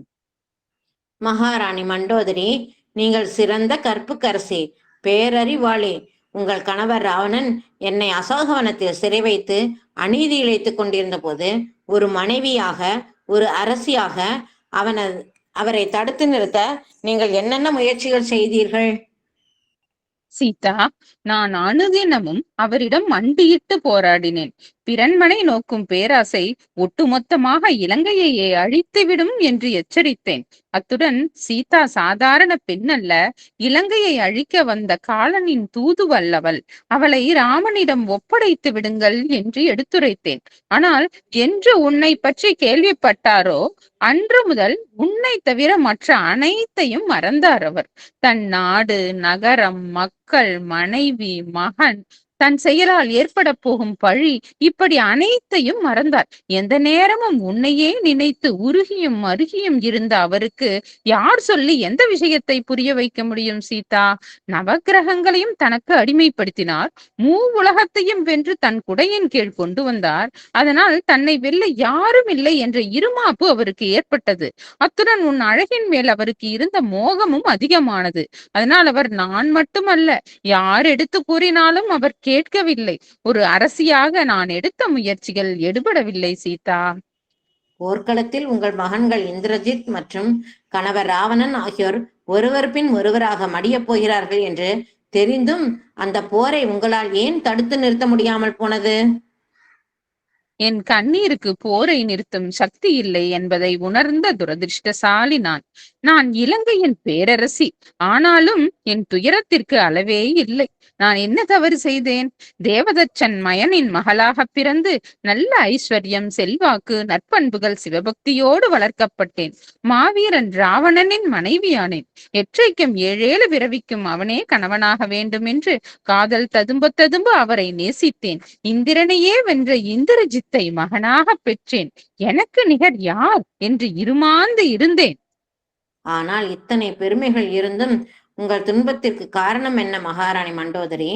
S19: மகாராணி மண்டோதரி, நீங்கள் சிறந்த கற்புக்கரசி, பேரறிவாளி. உங்கள் கணவர் ராவணன் என்னை அசோகவனத்தில் சிறை வைத்து அநீதி இழைத்துக் கொண்டிருந்த போது ஒரு மனைவியாக, ஒரு அரசியாக அவரை தடுத்து நிறுத்த நீங்கள் என்னென்ன முயற்சிகள் செய்தீர்கள்?
S3: சீதா, நான் அனுதினமும் அவரிடம் மண்டியிட்டு போராடினேன். பிறன்மனை நோக்கும் பேராசை ஒட்டுமொத்தமாக இலங்கையையே அழித்துவிடும் என்று எச்சரித்தேன். அத்துடன் சீதா சாதாரண பெண் அல்ல, இலங்கையை அழிக்க வந்த காலனின் தூதுவல்லவள். அவளை ராமனிடம் ஒப்படைத்து விடுங்கள் என்று எடுத்துரைத்தேன். ஆனால் என்று உன்னை பற்றி கேள்விப்பட்டாரோ அன்று முதல் உன்னை தவிர மற்ற அனைத்தையும் மறந்தார் அவர். தன் நாடு, நகரம், மக்கள், மனைவி, மகன், தன் செயலால் ஏற்பட போகும் பழி, இப்படி அனைத்தையும் மறந்தார். எந்த நேரமும் உன்னையே நினைத்து உருகியும் மருகியும் இருந்த அவருக்கு யார் சொல்லி எந்த விஷயத்தை புரிய வைக்க முடியும் சீதா? நவக்கிரகங்களையும் தனக்கு அடிமைப்படுத்தினார். உலகத்தையும் வென்று தன் குடையின் கீழ் கொண்டு வந்தார். அதனால் தன்னை வெல்ல யாரும் இல்லை என்ற இருமாப்பு அவருக்கு ஏற்பட்டது. அத்துடன் உன் அழகின் மேல் அவருக்கு இருந்த மோகமும் அதிகமானது. அதனால் அவர் நான் மட்டுமல்ல, யார் எடுத்து கூறினாலும் அவர் கேட்கவில்லை. ஒரு அரசியாக நான் எடுத்த முயற்சிகள் எடுபடவில்லை சீதா.
S19: போர்க்களத்தில் உங்கள் மகன்கள் இந்திரஜித் மற்றும் கணவர் ராவணன் ஆகியோர் ஒருவர் பின் ஒருவராக மடியப் போகிறார்கள் என்று தெரிந்தும் அந்த போரை உங்களால் ஏன் தடுத்து நிறுத்த முடியாமல் போனது?
S3: என் கண்ணீருக்கு போரை நிறுத்தும் சக்தி இல்லை என்பதை உணர்ந்த துரதிருஷ்டசாலி நான் இலங்கையின் பேரரசி. ஆனாலும் என் துயரத்திற்கு அளவே இல்லை. நான் என்ன தவறு செய்தேன்? தேவதச்சன் மயனின் மகளாக பிறந்து நல்ல ஐஸ்வர்யம், செல்வாக்கு, நற்பண்புகள், சிவபக்தியோடு வளர்க்கப்பட்டேன். மாவீரன் ராவணனின் மனைவியானேன். எற்றைக்கும் 7 பிறவிக்கும் அவனே கணவனாக வேண்டும் என்று காதல் ததும்ப ததும்ப அவரை நேசித்தேன். இந்திரனையே வென்ற இந்திரஜித்தை மகனாக பெற்றேன். எனக்கு நிகர் யார் என்று இருமாந்து இருந்தேன்.
S19: ஆனால் இத்தனை பெருமைகள் இருந்தும் உங்கள் துன்பத்திற்கு காரணம் என்ன மகாராணி மண்டோதரி?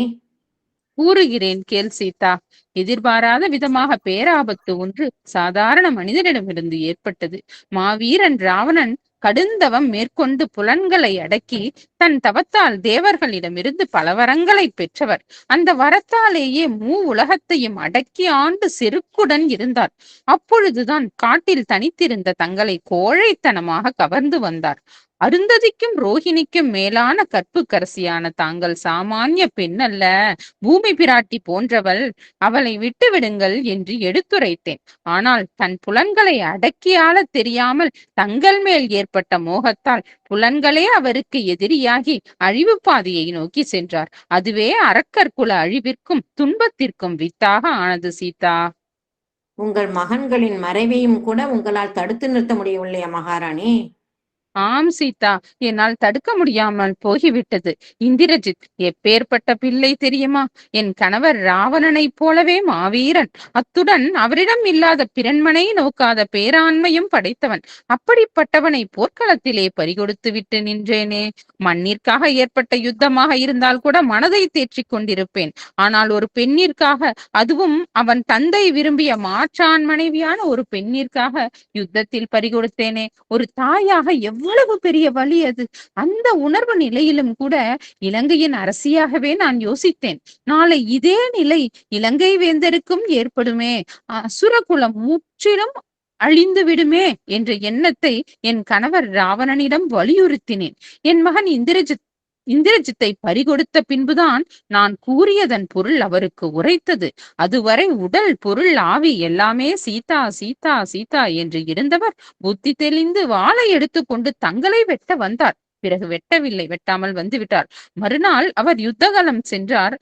S3: கூறுகிறேன் கேள் சீதா. எதிர்பாராத விதமாக பேராபத்து ஒன்று சாதாரண மனிதனிடமிருந்து ஏற்பட்டது. மாவீரன் ராவணன் கடுந்தவம் மேற்கொண்டு புலன்களை அடக்கி தன் தவத்தால் தேவர்களிடமிருந்து பல வரங்களை பெற்றவர். அந்த வரத்தாலேயே உலகத்தையும் அடக்கி ஆண்டு செருக்குடன் இருந்தார். அப்பொழுதுதான் காட்டில் தனித்திருந்த தங்களை கோழைத்தனமாக கவர்ந்து வந்தார். அருந்ததிக்கும் ரோஹிணிக்கும் மேலான கற்புக்கரசியான தாங்கள் சாமானிய பெண் அல்ல, பூமி பிராட்டி போன்றவள். அவளை விட்டு விடுங்கள் என்று எடுத்துரைத்தேன். ஆனால் தன் புலன்களை அடக்கியாள தெரியாமல் தங்கள் மேல் ஏற்பட்ட மோகத்தால் புலன்களே அவருக்கு எதிரியாகி அழிவு பாதையை நோக்கி சென்றார். அதுவே அரக்கர் குல அழிவிற்கும் துன்பத்திற்கும் வித்தாக ஆனது சீதா.
S19: உங்கள் மகன்களின் மறைவையும் கூட உங்களால் தடுத்து நிறுத்த முடியவில்லையா மகாராணி?
S14: ஆம் சீதா, என்னால் தடுக்க முடியாமல் போய்விட்டது. இந்திரஜித் எப்பேற்பட்ட பிள்ளை தெரியுமா? என் கணவர் ராவணனைப் போலவே மாவீரன். அத்துடன் அவரிடம் இல்லாத பிறன்மனை நோக்காத பேராண்மையும் படைத்தவன். அப்படிப்பட்டவனை போர்க்களத்திலே பறிகொடுத்து விட்டு நின்றேனே. மண்ணிற்காக ஏற்பட்ட யுத்தமாக இருந்தால் கூட மனதை தேற்றிக் கொண்டிருப்பேன். ஆனால் ஒரு பெண்ணிற்காக, அதுவும் அவன் தந்தை விரும்பிய மாற்றான் மனைவியான ஒரு பெண்ணிற்காக யுத்தத்தில் பறிகொடுத்தேனே. ஒரு தாயாக எவ்வளவு பெரிய வலி அது. அந்த உணர்வு நிலையிலும் கூட இலங்கையின் அரசியாகவே நான் யோசித்தேன். நாளை இதே நிலை இலங்கை வேந்தருக்கும் ஏற்படுமே, அசுரகுலம் முற்றிலும் அழிந்து விடுமே என்ற எண்ணத்தை என் கணவர் ராவணனிடம் வலியுறுத்தினேன். என் மகன் இந்திரஜித்தை பறிகொடுத்த பின்புதான் நான் கூறியதன் பொருள் அவருக்கு உரைத்தது. அதுவரை உடல் பொருள் ஆவி எல்லாமே சீதா சீதா சீதா என்று இருந்தவர் புத்தி தெளிந்து வாளை எடுத்துக்கொண்டு தங்களை வெட்ட வந்தார். பிறகு வெட்டவில்லை, வெட்டாமல் வந்து விட்டார். மறுநாள் அவர் யுத்தகலம் சென்றார்.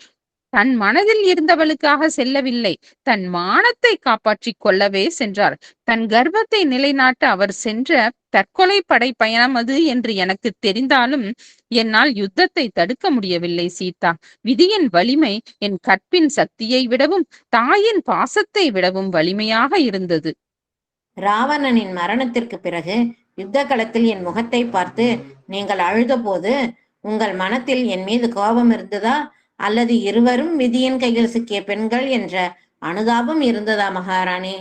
S14: தன் மனதில் இருந்தவளுக்காக செல்லவில்லை, தன் மானத்தை காப்பாற்றிக் கொள்ளவே சென்றார். தன் கர்ப்பத்தை நிலைநாட்ட அவர் சென்ற தற்கொலை படை பயணம் அது என்று எனக்கு தெரிந்தாலும் என்னால் யுத்தத்தை தடுக்க முடியவில்லை சீதா. விதியின் வலிமை என் கற்பின் சக்தியை விடவும் தாயின் பாசத்தை விடவும் வலிமையாக இருந்தது.
S19: ராவணனின் மரணத்திற்கு பிறகு யுத்த களத்தில் என் முகத்தை பார்த்து நீங்கள் அழுத போது உங்கள் மனத்தில் என் மீது கோபம் இருந்ததா, அல்லது இருவரும் விதியின் கையில் சிக்கிய பெண்கள் என்ற அனுதாபம் இருந்ததா மகாராணி?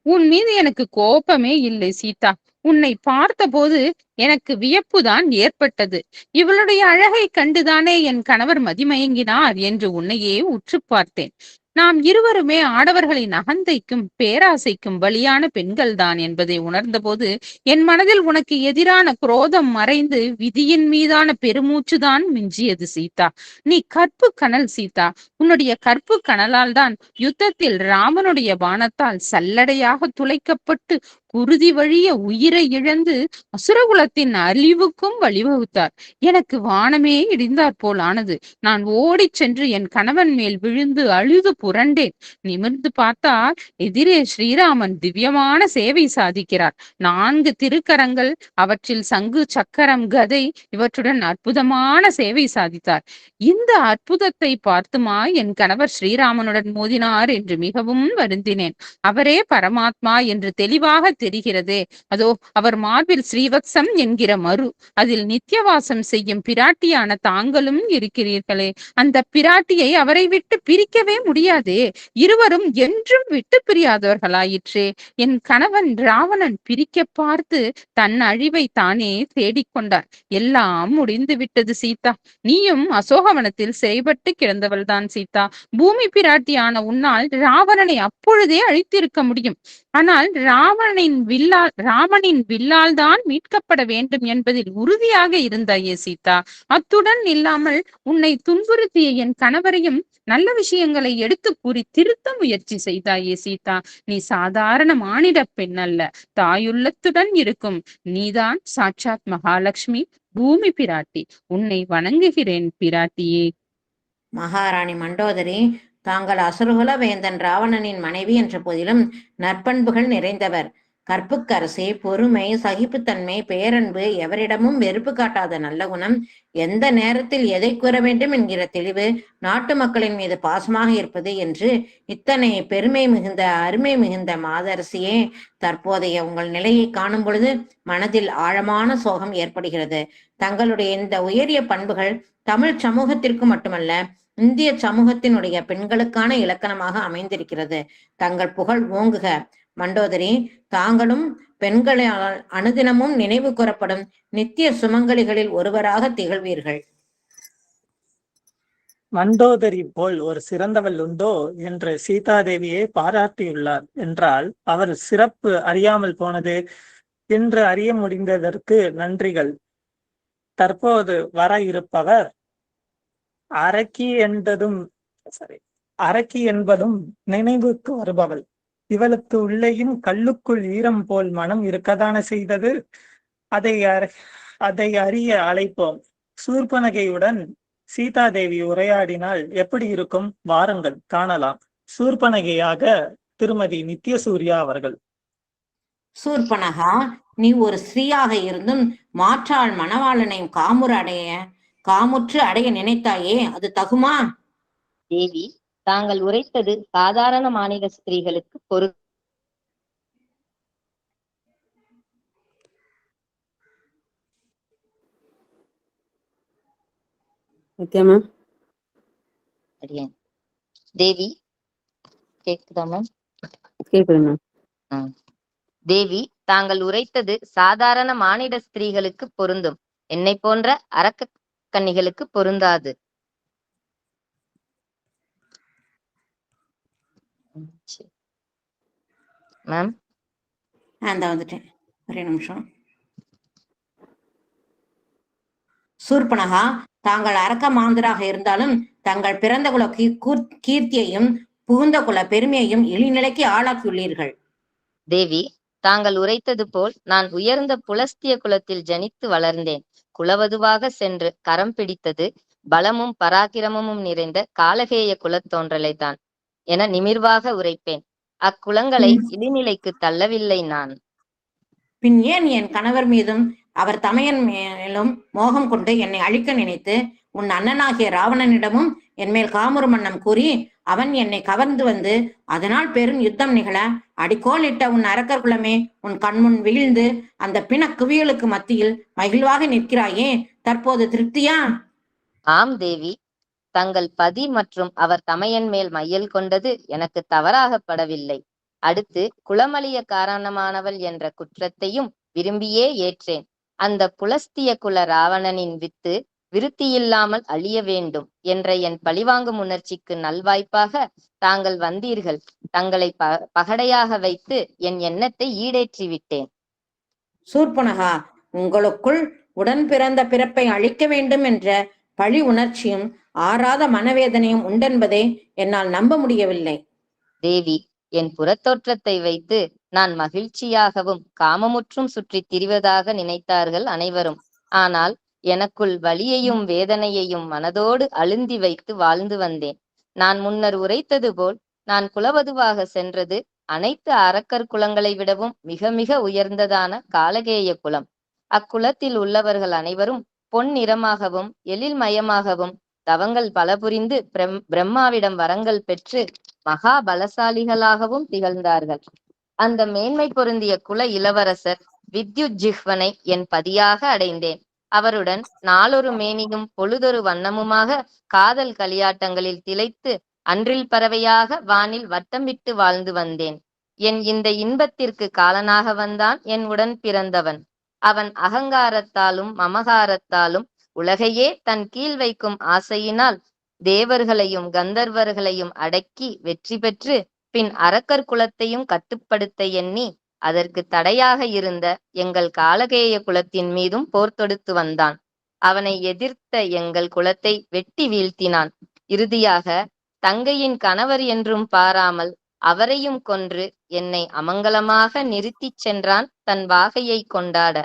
S14: உன் மீது எனக்கு கோபமே இல்லை சீதா. உன்னை பார்த்தபோது எனக்கு வியப்புதான் ஏற்பட்டது. இவளுடைய அழகை கண்டுதானே என் கணவர் மதிமயங்கினார் என்று உன்னையே உற்று பார்த்தேன். நாம் இருவருமே ஆடவர்களின் அகந்தைக்கும் பேராசைக்கும் பலியான பெண்கள் தான் என்பதை உணர்ந்தபோது என் மனதில் உனக்கு எதிரான குரோதம் மறைந்து விதியின் மீதான பெருமூச்சுதான் மிஞ்சியது சீதா. நீ கற்பு கனல் சீதா. உன்னுடைய கற்பு கனலால் தான் யுத்தத்தில் ராமனுடைய பாணத்தால் சல்லடையாக துளைக்கப்பட்டு குருதி வழிய உயிரை இழந்து அசுரகுலத்தின் அழிவுக்கும் வழிவகுத்தார். எனக்கு வானமே இடிந்தாற் போல் ஆனது. நான் ஓடிச் சென்று என் கணவன் மேல் விழுந்து அழுது புரண்டேன். நிமிர்ந்து பார்த்தால் எதிரே ஸ்ரீராமன் திவ்யமான சேவை சாதிக்கிறார். 4 திருக்கரங்கள், அவற்றில் சங்கு சக்கரம் கதை இவற்றுடன் அற்புதமான சேவை சாதித்தார். இந்த அற்புதத்தை பார்த்துமா என் கணவர் ஸ்ரீராமனுடன் மோதினார் என்று மிகவும் வருந்தினேன். அவரே பரமாத்மா என்று தெளிவாக தெரிகிறதே. அதோ அவர் மார்பில் ஸ்ரீவத்சம் என்கிற மறு, அதில் நித்தியவாசம் செய்யும் பிராட்டியான தாங்களும் இருக்கிறீர்களே. அந்த பிராட்டியை அவரை விட்டு பிரிக்கவே முடியாதே. இருவரும் என்றும் விட்டு பிரியாதவர்களாயிற்றே. என் கணவன் ராவணன் பிரிக்க பார்த்து தன் அழிவை தானே தேடிக்கொண்டார். எல்லாம் முடிந்து விட்டது சீதா. நீயும் அசோகவனத்தில் சிறைப்பட்டு கிடந்தவள் தான் சீதா. பூமி பிராட்டியான உன்னால் ராவணனை அப்பொழுதே அழித்திருக்க முடியும். ஆனால் ராமனின் வில்லால் தான் மீட்கப்பட வேண்டும் என்பதில் உறுதியாக இருந்தாயே சீதா. அத்துடன் இல்லாமல் உன்னை துன்புறுத்திய என் கணவரையும் நல்ல விஷயங்களை எடுத்து கூறி திருத்த முயற்சி செய்தாயே சீதா. நீ சாதாரண மானிட பெண் அல்ல, தாயுள்ளத்துடன் இருக்கும் நீதான் சாட்சாத் மகாலட்சுமி, பூமி பிராட்டி. உன்னை வணங்குகிறேன் பிராட்டியே.
S19: மகாராணி மண்டோதரி, தாங்கள் அசுரகுல வேந்தன் ராவணனின் மனைவி என்ற போதிலும் நற்பண்புகள் நிறைந்தவர். கற்புக்கரசி, பொறுமை, சகிப்புத்தன்மை, பேரன்பு, எவரிடமும் வெறுப்பு காட்டாத நல்ல குணம், எந்த நேரத்தில் எதை கூற வேண்டும் என்கிற தெளிவு, நாட்டு மக்களின் மீது பாசமாக இருப்பது என்று இத்தனை பெருமை மிகுந்த அருமை மிகுந்த மாதரசியே, தற்போதைய உங்கள் நிலையை காணும் பொழுது மனதில் ஆழமான சோகம் ஏற்படுகிறது. தங்களுடைய இந்த உயரிய பண்புகள் தமிழ் சமூகத்திற்கு மட்டுமல்ல, இந்திய சமூகத்தினுடைய பெண்களுக்கான இலக்கணமாக அமைந்திருக்கிறது. தங்கள் புகழ் ஓங்குக. மண்டோதரி, தாங்களும் பெண்களால் அனுதினமும் நினைவு கூறப்படும் நித்திய சுமங்கலிகளில் ஒருவராக திகழ்வீர்கள்.
S18: மண்டோதரி போல் ஒரு சிறந்தவள் உண்டோ என்று சீதாதேவியை பாராட்டியுள்ளார் என்றால் அவர் சிறப்பு அறியாமல் போனது என்று அறிய முடிந்ததற்கு நன்றிகள். தற்போது வர இருப்பவர் அரக்கி என்பதும் நினைவுக்கு வருபவள். இவளுக்கு உள்ளேயும் கல்லுக்குள் ஈரம் போல் மனம் இருக்கத்தானே செய்தது. அதை அறிய அழைப்போம். சூர்பனகையுடன் சீதாதேவி உரையாடினால் எப்படி இருக்கும்? வாருங்கள் காணலாம். சூர்பனகையாக திருமதி நித்யசூர்யா அவர்கள்.
S19: சூர்பனகா, நீ ஒரு ஸ்திரீயாக இருந்தும் மாற்றாள் மணவாளனையும் காமுற்று அடைய நினைத்தாயே, அது தகுமா?
S1: தேவி, தாங்கள் உரைத்தது சாதாரண மாநில ஸ்திரீகளுக்கு
S4: நித்யா மேம்.
S1: தேவி கேக்குதா மேம்?
S4: கேக்குது மேம்.
S1: தேவி, தாங்கள் உரைத்தது சாதாரண மானிட ஸ்திரீகளுக்கு பொருந்தும், என்னை போன்ற அரக்க கன்னிகளுக்கு பொருந்தாது. மேம்
S19: வந்துட்டேன், ஒரே நிமிஷம். சூர்பனகா, தாங்கள் அரக்க மாந்தராக இருந்தாலும் தங்கள் பிறந்த குல கீர்த்தியையும் புகுந்த குல பெருமையையும் இழிநிலைக்கு ஆளாக்கியுள்ளீர்கள்.
S1: தேவி, தாங்கள் உரைத்தது போல் நான் உயர்ந்த புலஸ்திய குலத்தில் ஜனித்து வளர்ந்தேன். குலவதுவாக சென்று கரம் பிடித்தது பலமும் பராக்கிரமமும் நிறைந்த காலகேய குலத்தோன்றலை தான் என நிமிர்வாக உரைப்பேன். அக்குலங்களை இழிநிலைக்கு தள்ளவில்லை நான்.
S19: பின் ஏன் என் கணவர் மீதும் அவர் தமையன் மேலும் மோகம் கொண்டு என்னை அழிக்க நினைத்து உன் அண்ணனாகிய ராவணனிடமும் என் மேல் காமுறு மன்னம் கூறி அவன் என்னை கவர்ந்து வந்து அதனால் பெரும் யுத்தம் நிகழ அடிக்கோல் இட்ட உன் அரக்கர் குலமே உன் கண்முன் வீழ்ந்து அந்த பிண குவியலுக்கு மத்தியில் மகிழ்வாக நிற்கிறாயே, தற்போது திருப்தியா?
S1: ஆம் தேவி, தங்கள் பதி மற்றும் அவர் தமையன் மேல் மையல் கொண்டது எனக்கு தவறாகப்படவில்லை. அடுத்து குலமழிய காரணமானவள் என்ற குற்றத்தையும் விரும்பியே ஏற்றேன். அந்த புலஸ்திய குல ராவணனின் வித்து விருத்தியில்லாமல் அழிய வேண்டும் என்ற என் பழிவாங்கும் உணர்ச்சிக்கு நல்வாய்ப்பாக தாங்கள் வந்தீர்கள். தங்களை பகடையாக வைத்து என் எண்ணத்தை ஈடேற்றி விட்டேன்.
S19: சூர்பனகா, உங்களுக்குள் உடன் பிறந்த பிறப்பை அழிக்க வேண்டும் என்ற பழி உணர்ச்சியும் ஆறாத மனவேதனையும் உண்டென்பதை என்னால் நம்ப முடியவில்லை.
S1: தேவி, என் புறத்தோற்றத்தை வைத்து நான் மகிழ்ச்சியாகவும் காமமுற்றும் சுற்றி திரிவதாக நினைத்தார்கள் அனைவரும். ஆனால் எனக்குள் வலியையும் வேதனையையும் மனதோடு அழுந்தி வைத்து வாழ்ந்து வந்தேன். நான் முன்னர் உரைத்தது போல் நான் குலவதுவாக சென்றது அனைத்து அரக்கர் குலங்களை விடவும் மிக மிக உயர்ந்ததான காலகேய குலம். அக்குலத்தில் உள்ளவர்கள் அனைவரும் பொன் நிறமாகவும் எழில் மயமாகவும் தவங்கள் பல புரிந்து பிரம்மாவிடம் வரங்கள் பெற்று மகா பலசாலிகளாகவும் திகழ்ந்தார்கள். அந்த மேன்மை பொருந்திய குல இளவரசர் வித்யுஜிஹ்வனை என் பதியாக அடைந்தேன். அவருடன் நாளொரு மேனியும் பொழுதொரு வண்ணமுமாக காதல் களியாட்டங்களில் திளைத்து அன்றில் பறவையாக வானில் வட்டமிட்டு வாழ்ந்து வந்தேன். என் இந்த இன்பத்திற்கு காலனாக வந்தான் என் உடன் பிறந்தவன். அவன் அகங்காரத்தாலும் மமகாரத்தாலும் உலகையே தன் கீழ் வைக்கும் ஆசையினால் தேவர்களையும் கந்தர்வர்களையும் அடக்கி வெற்றி பெற்று பின் அரக்கர் குலத்தையும் கட்டுப்படுத்த எண்ணி அதற்கு தடையாக இருந்த எங்கள் காலகேய குலத்தின் மீதும் போர் தொடுத்து வந்தான். அவனை எதிர்த்த எங்கள் குலத்தை வெட்டி வீழ்த்தினான். இறுதியாக தங்கையின் கணவர் என்றும் பாராமல் அவரையும் கொன்று என்னை அமங்கலமாக நிறுத்திச் சென்றான் தன் வாகையை கொண்டாட.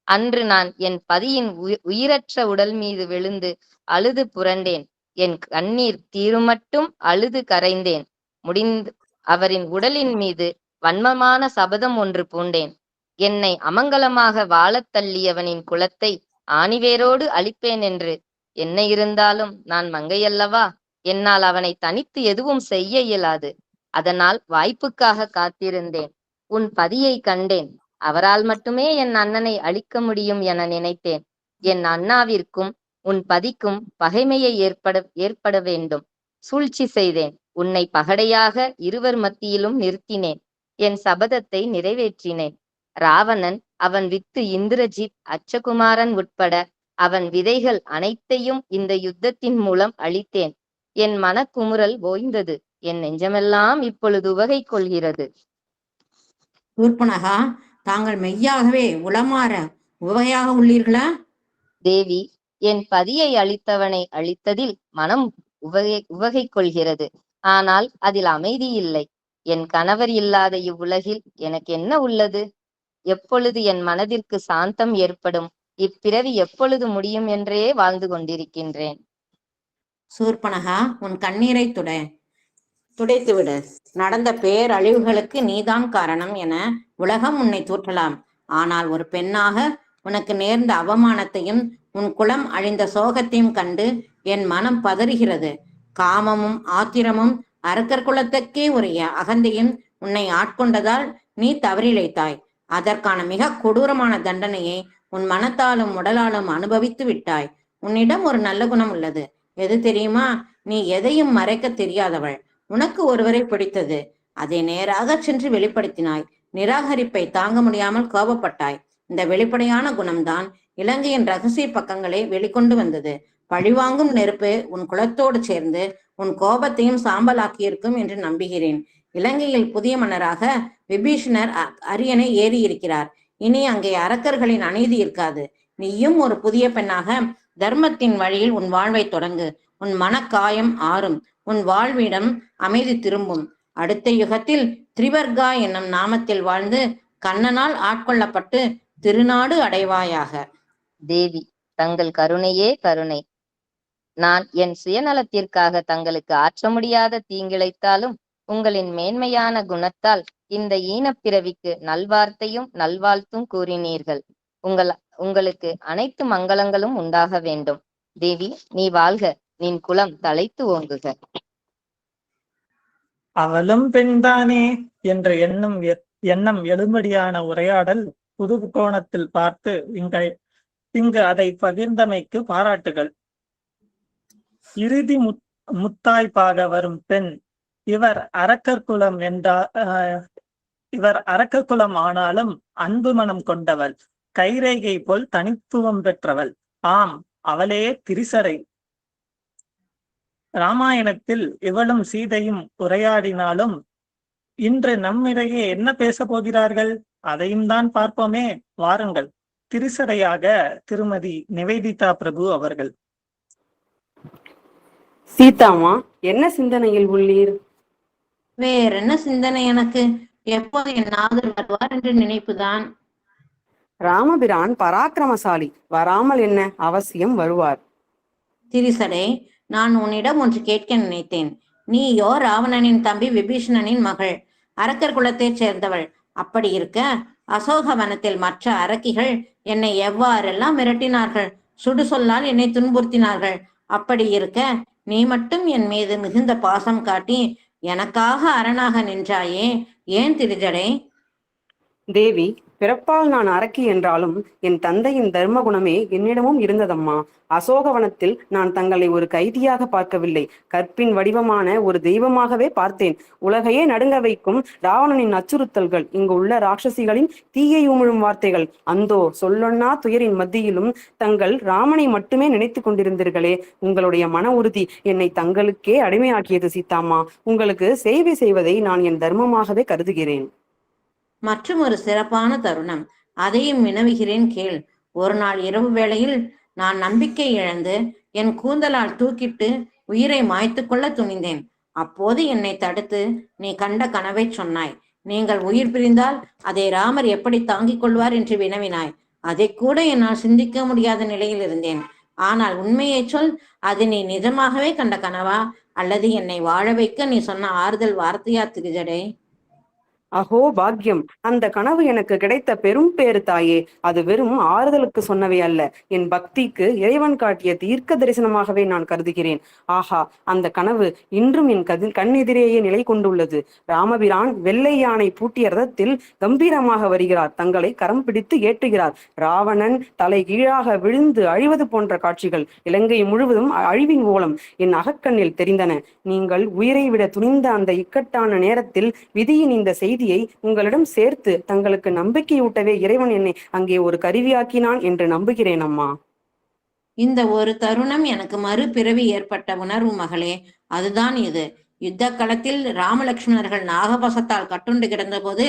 S1: அன்று நான் என் பதியின் உயிரற்ற உடல் மீது விழுந்து அழுது புரண்டேன். என் கண்ணீர் தீருமட்டும் அழுது கரைந்தேன். முடிந்து அவரின் உடலின் மீது வன்மமான சபதம் ஒன்று பூண்டேன். என்னை அமங்கலமாக வாழத் தள்ளியவனின் குலத்தை ஆணிவேரோடு அழிப்பேன் என்று. என்ன இருந்தாலும் நான் மங்கையல்லவா, என்னால் அவனை தனித்து எதுவும் செய்ய இயலாது. அதனால் வாய்ப்புக்காக காத்திருந்தேன். உன் பதியை கண்டேன். அவரால் மட்டுமே என் அண்ணனை அழிக்க முடியும் என நினைத்தேன். என் அண்ணாவிற்கும் உன் பதிக்கும் பகைமையை ஏற்பட வேண்டும். சூழ்ச்சி செய்தேன். உன்னை பகடையாக இருவர் மத்தியிலும் நிறுத்தினேன். என் சபதத்தை நிறைவேற்றினேன். ராவணன், அவன் வித்து இந்திரஜித், அச்சகுமாரன் உட்பட அவன் விதைகள் அனைத்தையும் இந்த யுத்தத்தின் மூலம் அழித்தேன். என் மனக்குமுறல் ஓய்ந்தது. என் நெஞ்சமெல்லாம் இப்பொழுது உவகை கொள்கிறது.
S19: சூர்பனகா, தாங்கள் மெய்யாகவே உளமாற உவகையாக உள்ளீர்களா?
S1: தேவி, என் பதியை அழித்தவனை அழித்ததில் மனம் உவகை கொள்கிறது. ஆனால் அதில் அமைதி இல்லை. என் கணவர் இல்லாத இவ்வுலகில் எனக்கு என்ன உள்ளது? எப்பொழுது என் மனதிற்கு சாந்தம் ஏற்படும்? இப்பிறவி எப்பொழுது முடியும் என்றே வாழ்ந்து கொண்டிருக்கின்றேன்.
S19: சூர்பனகா, உன் கண்ணீரை துட. துடைத்துவிடு. நடந்த பேரழிவுகளுக்கு நீதான் காரணம் என உலகம் உன்னை தூற்றலாம். ஆனால் ஒரு பெண்ணாக உனக்கு நேர்ந்த அவமானத்தையும் உன் குலம் அழிந்த சோகத்தையும் கண்டு என் மனம் பதறுகிறது. காமமும் ஆத்திரமும் அரக்கர் குலத்துக்கே உரிய அகந்தையும் உன்னை ஆட்கொண்டதால் நீ தவறிழைத்தாய். அதற்கான மிக கொடூரமான தண்டனையை உன் மனத்தாலும் உடலாலும் அனுபவித்து விட்டாய். உன்னிடம் ஒரு நல்ல குணம் உள்ளது. எது தெரியுமா? நீ எதையும் மறைக்க தெரியாதவள். உனக்கு ஒருவரை பிடித்தது. அதை நேராக சென்று வெளிப்படுத்தினாய். நிராகரிப்பை தாங்க முடியாமல் கோபப்பட்டாய். இந்த வெளிப்படையான குணம்தான் இலங்கையின் ரகசிய பக்கங்களை வெளிக்கொண்டு வந்தது. பழிவாங்கும் நெருப்பு உன் குலத்தோடு சேர்ந்து உன் கோபத்தையும் சாம்பலாக்கியிருக்கும் என்று நம்புகிறேன். இலங்கையில் புதிய மன்னராக விபீஷணர் அரியணை ஏறி இருக்கிறார். இனி அங்கே அரக்கர்களின் அநீதி இருக்காது. நீயும் ஒரு புதிய பெண்ணாக தர்மத்தின் வழியில் உன் வாழ்வை தொடங்கு. உன் மனக்காயம் ஆறும். உன் வாழ்விடம் அமைதி திரும்பும். அடுத்த யுகத்தில் திரிவர்கா என்னும் நாமத்தில் வாழ்ந்து கண்ணனால் ஆட்கொள்ளப்பட்டு திருநாடு அடைவாயாக.
S1: தேவி, தங்கள் கருணையே கருணை. நான் என் சுயநலத்திற்காக தங்களுக்கு ஆற்ற முடியாத தீங்கிழைத்தாலும் உங்களின் மேன்மையான குணத்தால் இந்த ஈனப்பிறவிக்கு நல்வார்த்தையும் நல்வாழ்த்தும் கூறினீர்கள். உங்களுக்கு அனைத்து மங்களங்களும் உண்டாக வேண்டும். தேவி, நீ வாழ்க. நின் குலம் தலைத்து ஓங்குக.
S18: அவளும் பெண்தானே என்ற எண்ணம் எழும்படியான உரையாடல் புது கோணத்தில் பார்த்து இங்கு அதை பகிர்ந்தமைக்கு பாராட்டுகள். இறுதி முத்தாய்ப்பாக வரும் பெண். இவர் அரக்கர் குலம் ஆனாலும் அன்பு மனம் கொண்டவள். கைரேகை போல் தனித்துவம் பெற்றவள். ஆம், அவளே திரிசடை. ராமாயணத்தில் இவளும் சீதையும் உரையாடினாலும் இன்று நம்மிடையே என்ன பேச போகிறார்கள்? அதையும் தான் பார்ப்போமே, வாருங்கள். திரிசடையாக திருமதி நிவேதிதா பிரபு அவர்கள்.
S4: சீதாமா, என்ன சிந்தனையில் உள்ளீர்?
S19: வேற என்ன சிந்தனை எனக்கு? எப்போது என் நாதர் வருவார் என்று நினைப்புதான்.
S4: ராமபிரான் பராக்கிரமசாலி. வராமல் என்ன, அவசியம் வருவார்.
S19: திரிசடை, நான் உன்னிடம் ஒன்று கேட்க நினைத்தேன். நீயோ ராவணனின் தம்பி விபீஷணனின் மகள், அரக்கர் குலத்தைச் சேர்ந்தவள். அப்படி இருக்க அசோகவனத்தில் மற்ற அரக்கிகள் என்னை எவ்வாறெல்லாம் மிரட்டினார்கள், சுடு சொல்லால் என்னை துன்புறுத்தினார்கள். அப்படி இருக்க நீ மட்டும் என் மீது மிகுந்த பாசம் காட்டி எனக்காக அரணாக நின்றாயே, ஏன் திரிஜடை?
S4: தேவி, பிறப்பால் நான் அரக்கி என்றாலும் என் தந்தையின் தர்ம குணமே என்னிடமும் இருந்ததம்மா. அசோகவனத்தில் நான் தங்களை ஒரு கைதியாக பார்க்கவில்லை, கற்பின் வடிவமான ஒரு தெய்வமாகவே பார்த்தேன். உலகையே நடுங்க வைக்கும் ராவணனின் அச்சுறுத்தல்கள், இங்கு உள்ள ராட்சசிகளின் தீயை உமிழும் வார்த்தைகள், அந்தோ சொல்லொன்னா துயரின் மத்தியிலும் தங்கள் ராமனை மட்டுமே நினைத்து கொண்டிருந்தீர்களே. உங்களுடைய மன உறுதி என்னை தங்களுக்கே அடிமையாக்கியது சீதாம்மா. உங்களுக்கு சேவை செய்வதை நான் என் தர்மமாகவே கருதுகிறேன்.
S19: மற்றும் ஒரு சிறப்பான தருணம், அதையும் வினவுகிறேன் கேள். ஒரு நாள் இரவு வேளையில் நான் நம்பிக்கை இழந்து என் கூந்தலால் தூக்கிட்டு உயிரை மாய்த்து கொள்ள துணிந்தேன். அப்போது என்னை தடுத்து நீ கண்ட கனவை சொன்னாய். நீங்கள் உயிர் பிரிந்தால் அதை ராமர் எப்படி தாங்கிக் கொள்வார் என்று வினவினாய். அதை கூட என்னால் சிந்திக்க முடியாத நிலையில் இருந்தேன். ஆனால் உண்மையை சொல், அது நீ நிஜமாகவே கண்ட கனவா, அல்லது என்னை வாழ வைக்க நீ சொன்ன ஆறுதல் வார்த்தையா திரிஜடை?
S4: அஹோ பாக்யம்! அந்த கனவு எனக்கு கிடைத்த பெரும் பேறு தாயே. அது வெறும் ஆறுதலுக்கு சொன்னவை அல்ல, என் பக்திக்கு இறைவன் காட்டிய தீர்க்க தரிசனமாகவே நான் கருதுகிறேன். ஆஹா, அந்த கனவு இன்றும் என் கண்ணெதிரேயே நிலை கொண்டுள்ளது. ராமபிரான் வெள்ளை யானை பூட்டிய ரதத்தில் கம்பீரமாக வருகிறார். தங்களை கரம் பிடித்து ஏற்றுகிறார். ராவணன் தலை கீழாக விழுந்து அழிவது போன்ற காட்சிகள் இலங்கை முழுவதும் அழிவின் ஓலம் என் அகக்கண்ணில் தெரிந்தன. நீங்கள் உயிரை விட துணிந்த அந்த இக்கட்டான நேரத்தில் விதியின் இந்த செய்தியை உங்களிடம் சேர்த்து தங்களுக்கு நம்பிக்கையூட்டவே இறைவன் என்னை அங்கே ஒரு கருவியாக்கினான் என்று நம்புகிறேன் அம்மா.
S19: இந்த ஒரு தருணம் எனக்கு மறுபிறவி ஏற்பட்ட உணர்வு மகளே. அதுதான் இது. யுத்த களத்தில் ராமலட்சுமணர்கள் நாகபசத்தால் கட்டுண்டு கிடந்த போது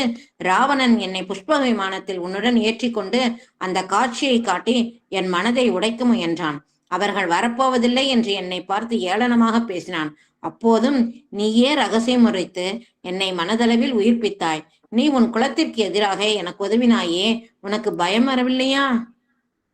S19: ராவணன் என்னை புஷ்ப விமானத்தில் உன்னுடன் ஏற்றிக்கொண்டு அந்த காட்சியை காட்டி என் மனதை உடைக்க முயன்றான். அவர்கள் வரப்போவதில்லை என்று என்னை பார்த்து ஏளனமாக பேசினான். அப்போதும் நீயே ரகசியம் உரைத்து என்னை மனதளவில் உயிர்ப்பித்தாய். நீ உன் குலத்திற்கு எதிராக எனக்கு உதவினாயே, உனக்கு பயம் வரவில்லையா?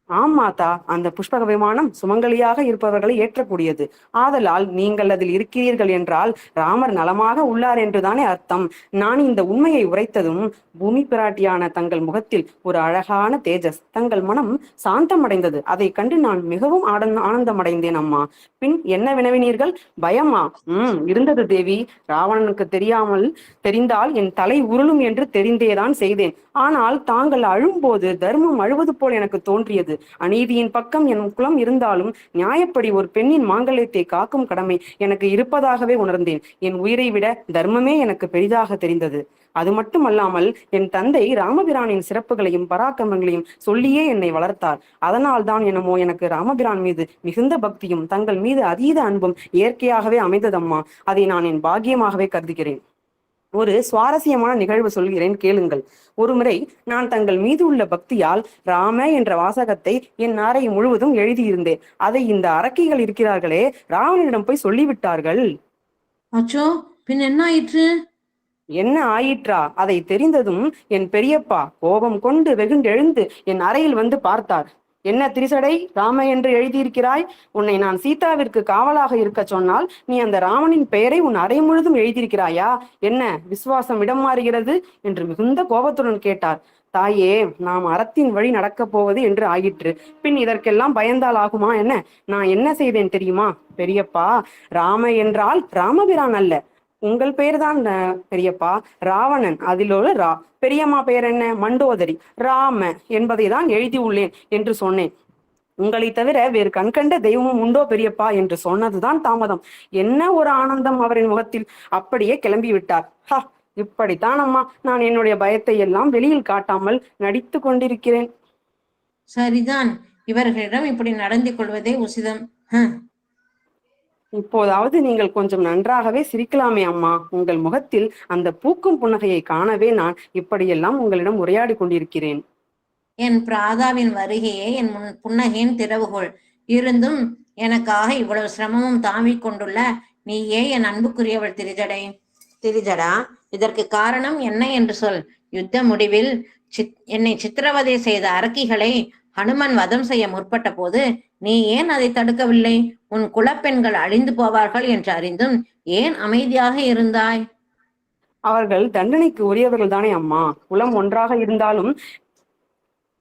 S4: ஆம் மாதா, அந்த புஷ்பக விமானம் சுமங்கலியாக இருப்பவர்களை ஏற்றக்கூடியது. ஆதலால் நீங்கள் அதில் இருக்கிறீர்கள் என்றால் ராமர் நலமாக உள்ளார் என்றுதானே அர்த்தம். நான் இந்த உண்மையை உரைத்ததும் பூமி பிராட்டியான தங்கள் முகத்தில் ஒரு அழகான தேஜஸ், தங்கள் மனம் சாந்தமடைந்தது. அதை கண்டு நான் மிகவும் ஆனந்தமடைந்தேன் அம்மா. பின் என்ன வினவினீர்கள்? பயமா? இருந்தது தேவி. ராவணனுக்கு தெரிந்தால் என் தலை உருளும் என்று தெரிந்தேதான் செய்தேன். ஆனால் தாங்கள் அழும்போது தர்மம் அழுவது போல் எனக்கு தோன்றியது. அநீதியின் பக்கம் என் குலம் இருந்தாலும் நியாயப்படி ஒரு பெண்ணின் மாங்கல்யத்தை காக்கும் கடமை எனக்கு இருப்பதாகவே உணர்ந்தேன். என் உயிரை விட தர்மமே எனக்கு பெரிதாக தெரிந்தது. அது மட்டுமல்லாமல் என் தந்தை ராமபிரானின் சிறப்புகளையும் பராக்கிரமங்களையும் சொல்லியே என்னை வளர்த்தார். அதனால் தான் என்னமோ எனக்கு ராமபிரான் மீது மிகுந்த பக்தியும் தங்கள் மீது அதீத அன்பும் இயற்கையாகவே அமைந்ததம்மா. அதை நான் என் பாக்கியமாகவே கருதுகிறேன். ஒரு சுவாரஸ்யமான நிகழ்வு சொல்கிறேன், கேளுங்கள். ஒருமுறை நான் தங்கள் மீது உள்ள பக்தியால் ராம என்ற வாசகத்தை என் அறை முழுவதும் எழுதியிருந்தேன். அதை இந்த அரக்கிகள் இருக்கிறார்களே ராவணனிடம் போய் சொல்லிவிட்டார்கள்.
S19: அச்சோ, பின் என்ன ஆயிற்று?
S4: என்ன ஆயிற்றா? அதை தெரிந்ததும் என் பெரியப்பா கோபம் கொண்டு வெகுண்டெழுந்து என் அறையில் வந்து பார்த்தார். என்ன திரிசடை, ராம என்று எழுதியிருக்கிறாய்? உன்னை நான் சீதாவிற்கு காவலாக இருக்க சொன்னால் நீ அந்த ராமனின் பெயரை உன் அறை முழுதும் எழுதியிருக்கிறாயா? என்ன விசுவாசம் இடம் மாறுகிறது என்று மிகுந்த கோபத்துடன் கேட்டார். தாயே, நாம் அறத்தின் வழி நடக்கப் போவது என்று ஆயிற்று. பின் இதற்கெல்லாம் பயந்தால் ஆகுமா என்ன? நான் என்ன செய்தேன் தெரியுமா? பெரியப்பா, ராம என்றால் ராமபிரான் அல்ல, உங்கள் பெயர் தான் பெரியப்பா, ராவணன். அதிலோடு பெரியம்மா பெயர் என்ன? மண்டோதரி. ராம என்பதை தான் எழுதி உள்ளேன் என்று சொன்னேன். உங்களை தவிர வேறு கண்கண்ட தெய்வமும் உண்டோ பெரியப்பா என்று சொன்னதுதான் தாமதம். என்ன ஒரு ஆனந்தம் அவரின் முகத்தில்! அப்படியே கிளம்பி விட்டார். இப்படித்தான் அம்மா நான் என்னுடைய பயத்தை எல்லாம் வெளியில் காட்டாமல் நடித்து கொண்டிருக்கிறேன்.
S19: சரிதான், இவர்களிடம் இப்படி நடந்து கொள்வதே உசிதம்.
S4: இப்போதாவது நீங்கள் கொஞ்சம் நன்றாகவே சிரிக்கலாமே அம்மா. உங்கள் முகத்தில் அந்த பூக்கும் புன்னகையை காணவே நான் இப்படியெல்லாம் உங்களிடம் உரையாடி கொண்டிருக்கிறேன்.
S19: என் பிராதாவின் வருகையே என் புன்னகையின் திறவுகோள். இருந்தும் எனக்காக இவ்வளவு சிரமமும் தாங்கிக் கொண்டுள்ள நீயே என் அன்புக்குரியவள் திரிஜடா. இதற்கு காரணம் என்ன என்று சொல். யுத்த முடிவில் என்னை சித்திரவதை செய்த அரக்கிகளை ஹனுமன் வதம் செய்ய முற்பட்ட போது நீ ஏன் அதை தடுக்கவில்லை? உன் குலப்பெண்கள் அழிந்து போவார்கள் என்று அறிந்தும் ஏன் அமைதியாக இருந்தாய்?
S4: அவர்கள் தண்டனைக்கு உரியவர்கள் தானே அம்மா. குலம் ஒன்றாக இருந்தாலும்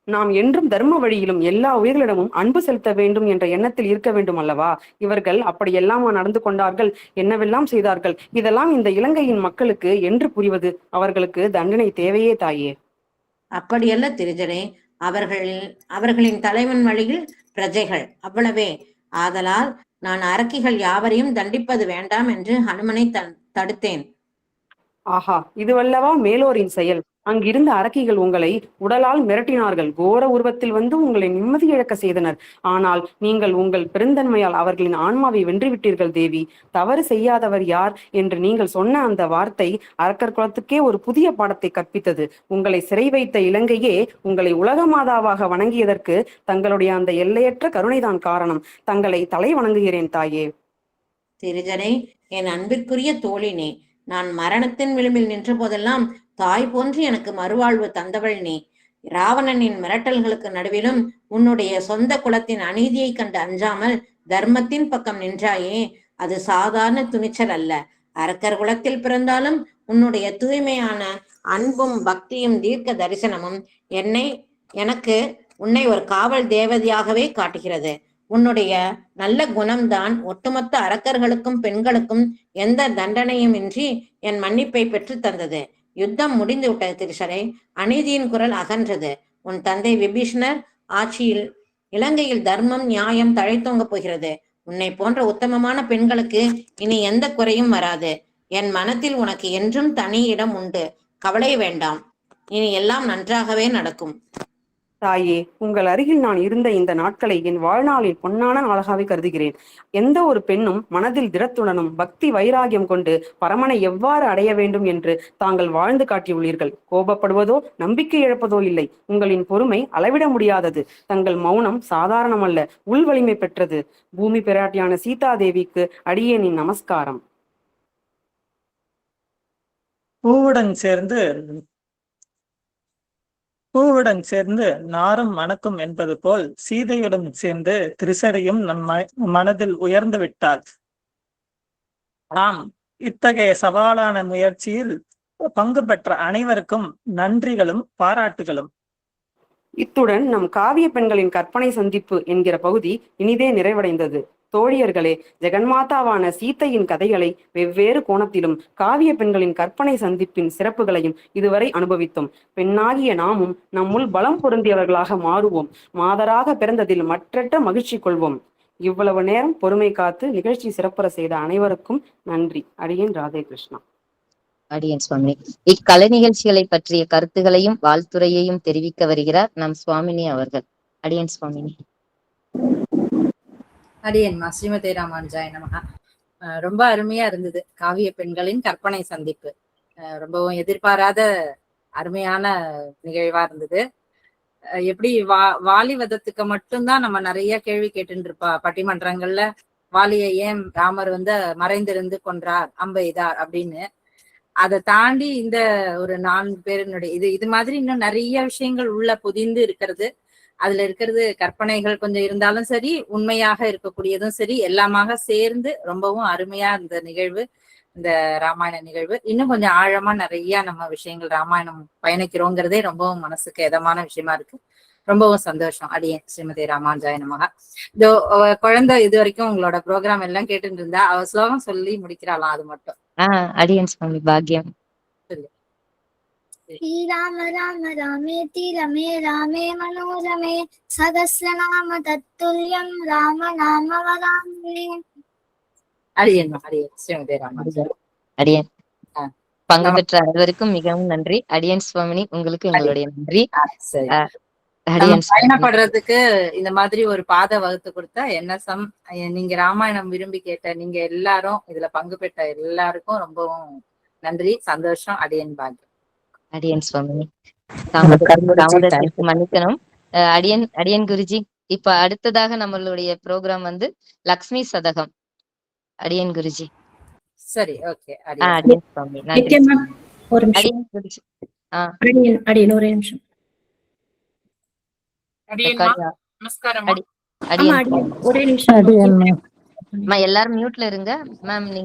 S4: நாம் என்றும் தர்ம வழியிலும் எல்லா உயிர்களிடமும் அன்பு செலுத்த வேண்டும் என்ற எண்ணத்தில் இருக்க வேண்டும் அல்லவா? இவர்கள் அப்படியெல்லாம் நடந்து கொண்டார்கள், என்னவெல்லாம் செய்தார்கள். இதெல்லாம் இந்த இலங்கையின் மக்களுக்கு என்று புரிவது? அவர்களுக்கு தண்டனை தேவையே தாயே.
S19: அப்படியல்ல திரிஜடே, அவர்களின் தலைவன் வழியில் பிரஜைகள், அவ்வளவே. ஆதலால் நான் அரக்கிகள் யாவரையும் தண்டிப்பது வேண்டாம் என்று ஹனுமனை தடுத்தேன்.
S4: ஆஹா, இதுவல்லவா மேலோரின் செயல்! அங்கிருந்த அரக்கிகள் உங்களை உடலால் மிரட்டினார்கள், கோர உருவத்தில் வந்து உங்களை நிம்மதி இழக்க செய்தனர். ஆனால் நீங்கள் உங்கள் பெருந்தன்மையால் அவர்களின் ஆன்மாவை வென்றுவிட்டீர்கள் தேவி. தவறு செய்யாதவர் யார் என்று நீங்கள் சொன்ன அந்த வார்த்தை அரக்கர் குலத்துக்கே ஒரு புதிய பாடத்தை கற்பித்தது. உங்களை சிறை வைத்த இலங்கையே உங்களை உலக மாதாவாக வணங்கியதற்கு தங்களுடைய அந்த எல்லையற்ற கருணைதான் காரணம். தங்களை தலை வணங்குகிறேன் தாயே.
S19: திரிஜடை, என் அன்பிற்குரிய தோழினே, நான் மரணத்தின் விளிம்பில் நின்ற போதெல்லாம் தாய் போன்று எனக்கு மறுவாழ்வு தந்தவள் நீ. ராவணனின் மிரட்டல்களுக்கு நடுவிலும் உன்னுடைய சொந்த குலத்தின் அநீதியை கண்டு அஞ்சாமல் தர்மத்தின் பக்கம் நின்றாயே, அது சாதாரண துணிச்சல் அல்ல. அரக்கர் குலத்தில் பிறந்தாலும் உன்னுடைய தூய்மையான அன்பும் பக்தியும் தீர்க்க தரிசனமும் எனக்கு உன்னை ஒரு காவல் தேவதையாகவே காட்டுகிறது. உன்னுடைய நல்ல குணம்தான் ஒட்டுமொத்த அரக்கர்களுக்கும் பெண்களுக்கும் எந்த தண்டனையும் இன்றி என் மன்னிப்பை பெற்று தந்தது. யுத்தம் முடிந்து விட்டது திரிசடை. அநீதியின் குரல் அகன்றது. உன் தந்தை விபீஷணர் ஆட்சியில் இலங்கையில் தர்மம் நியாயம் தழைத்தோங்க போகிறது. உன்னை போன்ற உத்தமமான பெண்களுக்கு இனி எந்த குறையும் வராது. என் மனத்தில் உனக்கு என்றும் தனி இடம் உண்டு. கவலை வேண்டாம், இனி எல்லாம் நன்றாகவே நடக்கும்.
S4: தாயே, உங்கள் அருகில் நான் இருந்த இந்த நாட்களை என் வாழ்நாளில் பொன்னான நாளாகவே கருதுகிறேன். எந்த ஒரு பெண்ணும் மனதில் திடத்துடனும் பக்தி வைராகியம் கொண்டு பரமனை எவ்வாறு அடைய வேண்டும் என்று தாங்கள் வாழ்ந்து காட்டியுள்ளீர்கள். கோபப்படுவதோ நம்பிக்கை இழப்பதோ இல்லை. உங்களின் பொறுமை அளவிட முடியாதது. தங்கள் மௌனம் சாதாரணமல்ல, உள் வலிமை பெற்றது. பூமி பிராட்டியான சீதாதேவிக்கு அடியேனின் நமஸ்காரம்.
S18: பூவுடன் சேர்ந்து பூவுடன் சேர்ந்து நாரும் மணக்கும் என்பது போல் சீதையுடன் சேர்ந்து திரிசடையும் நம் மனதில் உயர்ந்து விட்டாள். ஆம், இத்தகைய சவாலான முயற்சியில் பங்கு பெற்ற அனைவருக்கும் நன்றிகளும் பாராட்டுகளும்.
S4: இத்துடன் நம் காவிய பெண்களின் கற்பனை சந்திப்பு என்கிற பகுதி இனிதே நிறைவடைந்தது. தோழியர்களே, ஜெகன்மாதாவான சீத்தையின் கதைகளை வெவ்வேறு கோணத்திலும் காவிய பெண்களின் கற்பனை சந்திப்பின் சிறப்புகளையும் இதுவரை அனுபவித்தோம். பெண்ணாகிய நாமும் நம்முள் பலம் பொருந்தியவர்களாக மாறுவோம். மாதராக பிறந்ததில் மற்றற்ற மகிழ்ச்சி கொள்வோம். இவ்வளவு நேரம் பொறுமை காத்து நிகழ்ச்சி சிறப்புற செய்த அனைவருக்கும் நன்றி. அடியேன் ராதே கிருஷ்ணா.
S1: அடியேன் சுவாமி. இக்கலை நிகழ்ச்சிகளை பற்றிய கருத்துகளையும் வாழ்த்துறையையும் தெரிவிக்க வருகிறார் நம் சுவாமினி அவர்கள். அடியேன் சுவாமினி.
S3: அடியேன்மா ஸ்ரீமதி ராமானுஜாய நமஹ. ரொம்ப அருமையா இருந்தது காவிய பெண்களின் கற்பனை சந்திப்பு. ரொம்பவும் எதிர்பாராத அருமையான நிகழ்வா இருந்தது. எப்படி வாலிவதத்துக்கு மட்டும்தான் நம்ம நிறைய கேள்வி கேட்டு இருப்பா பட்டிமன்றங்கள்ல. வாலியை ஏன் ராமர் மறைந்திருந்து கொன்றார், அம்பெய்தார் அப்படின்னு. அதை தாண்டி இந்த ஒரு 4 பேருனுடைய இது மாதிரி இன்னும் நிறைய விஷயங்கள் உள்ள புதிந்து இருக்கிறது. அதுல இருக்கிறது கற்பனைகள் கொஞ்சம் இருந்தாலும் சரி, உண்மையாக இருக்கக்கூடியதும் சரி, எல்லாமாக சேர்ந்து ரொம்பவும் அருமையா இந்த நிகழ்வு, இந்த ராமாயண நிகழ்வு. இன்னும் கொஞ்சம் ஆழமா நிறைய நம்ம விஷயங்கள் ராமாயணம் பயணிக்கிறோங்கிறதே ரொம்பவும் மனசுக்கு இதமான விஷயமா இருக்கு. ரொம்பவும் சந்தோஷம். அடியேன் ஸ்ரீமதி ராமானுஜாய நமஹ. இதோ குழந்தை இது வரைக்கும் உங்களோட ப்ரோக்ராம் எல்லாம் கேட்டுட்டு இருந்தா, அவ ஸ்லோகம் சொல்லி முடிக்கிறாளாம். அது மட்டும்.
S1: அடியேன் சுவாமி. பாக்கியம்.
S21: श्रीराम राम रामेति रमे रामे मनोरमे सहस्रनाम तत्तुल्यं राम नाम वरानने.
S3: அடியேன் ஸ்ரீமதி ராமானுஜாய.
S1: அடியேன் பங்கு பெற்ற அனைவருக்கும் மிகவும் நன்றி. அடியேன் சுவாமினி, உங்களுக்கு எங்களுடைய நன்றி.
S3: பயணப்படுறதுக்கு இந்த மாதிரி ஒரு பாதை வகுத்து கொடுத்த NSM, நீங்க ராமாயணம் விரும்பி கேட்ட நீங்க எல்லாரும், இதுல பங்கு பெற்ற எல்லாருக்கும் ரொம்பவும் நன்றி, சந்தோஷம். அடியேன் பாக்கியம்.
S1: அடியேன் சுவாமினி. தாமதத்திற்கு மன்னிக்கணும். அடியேன் குருஜி. இப்ப அடுத்ததாக நம்மளுடைய ப்ரோக்ராம் லக்ஷ்மி சதகம். அடியேன் குருஜி.
S3: சரி, ஓகே.
S1: அடியேன் சுவாமி. நன்றி. அடியேன் குருஜி.
S21: அடியேன் ஒரே நிமிஷம்.
S1: ஒரே நிமிஷம். எல்லாரும் மியூட்ல இருங்க மேம். நீங்க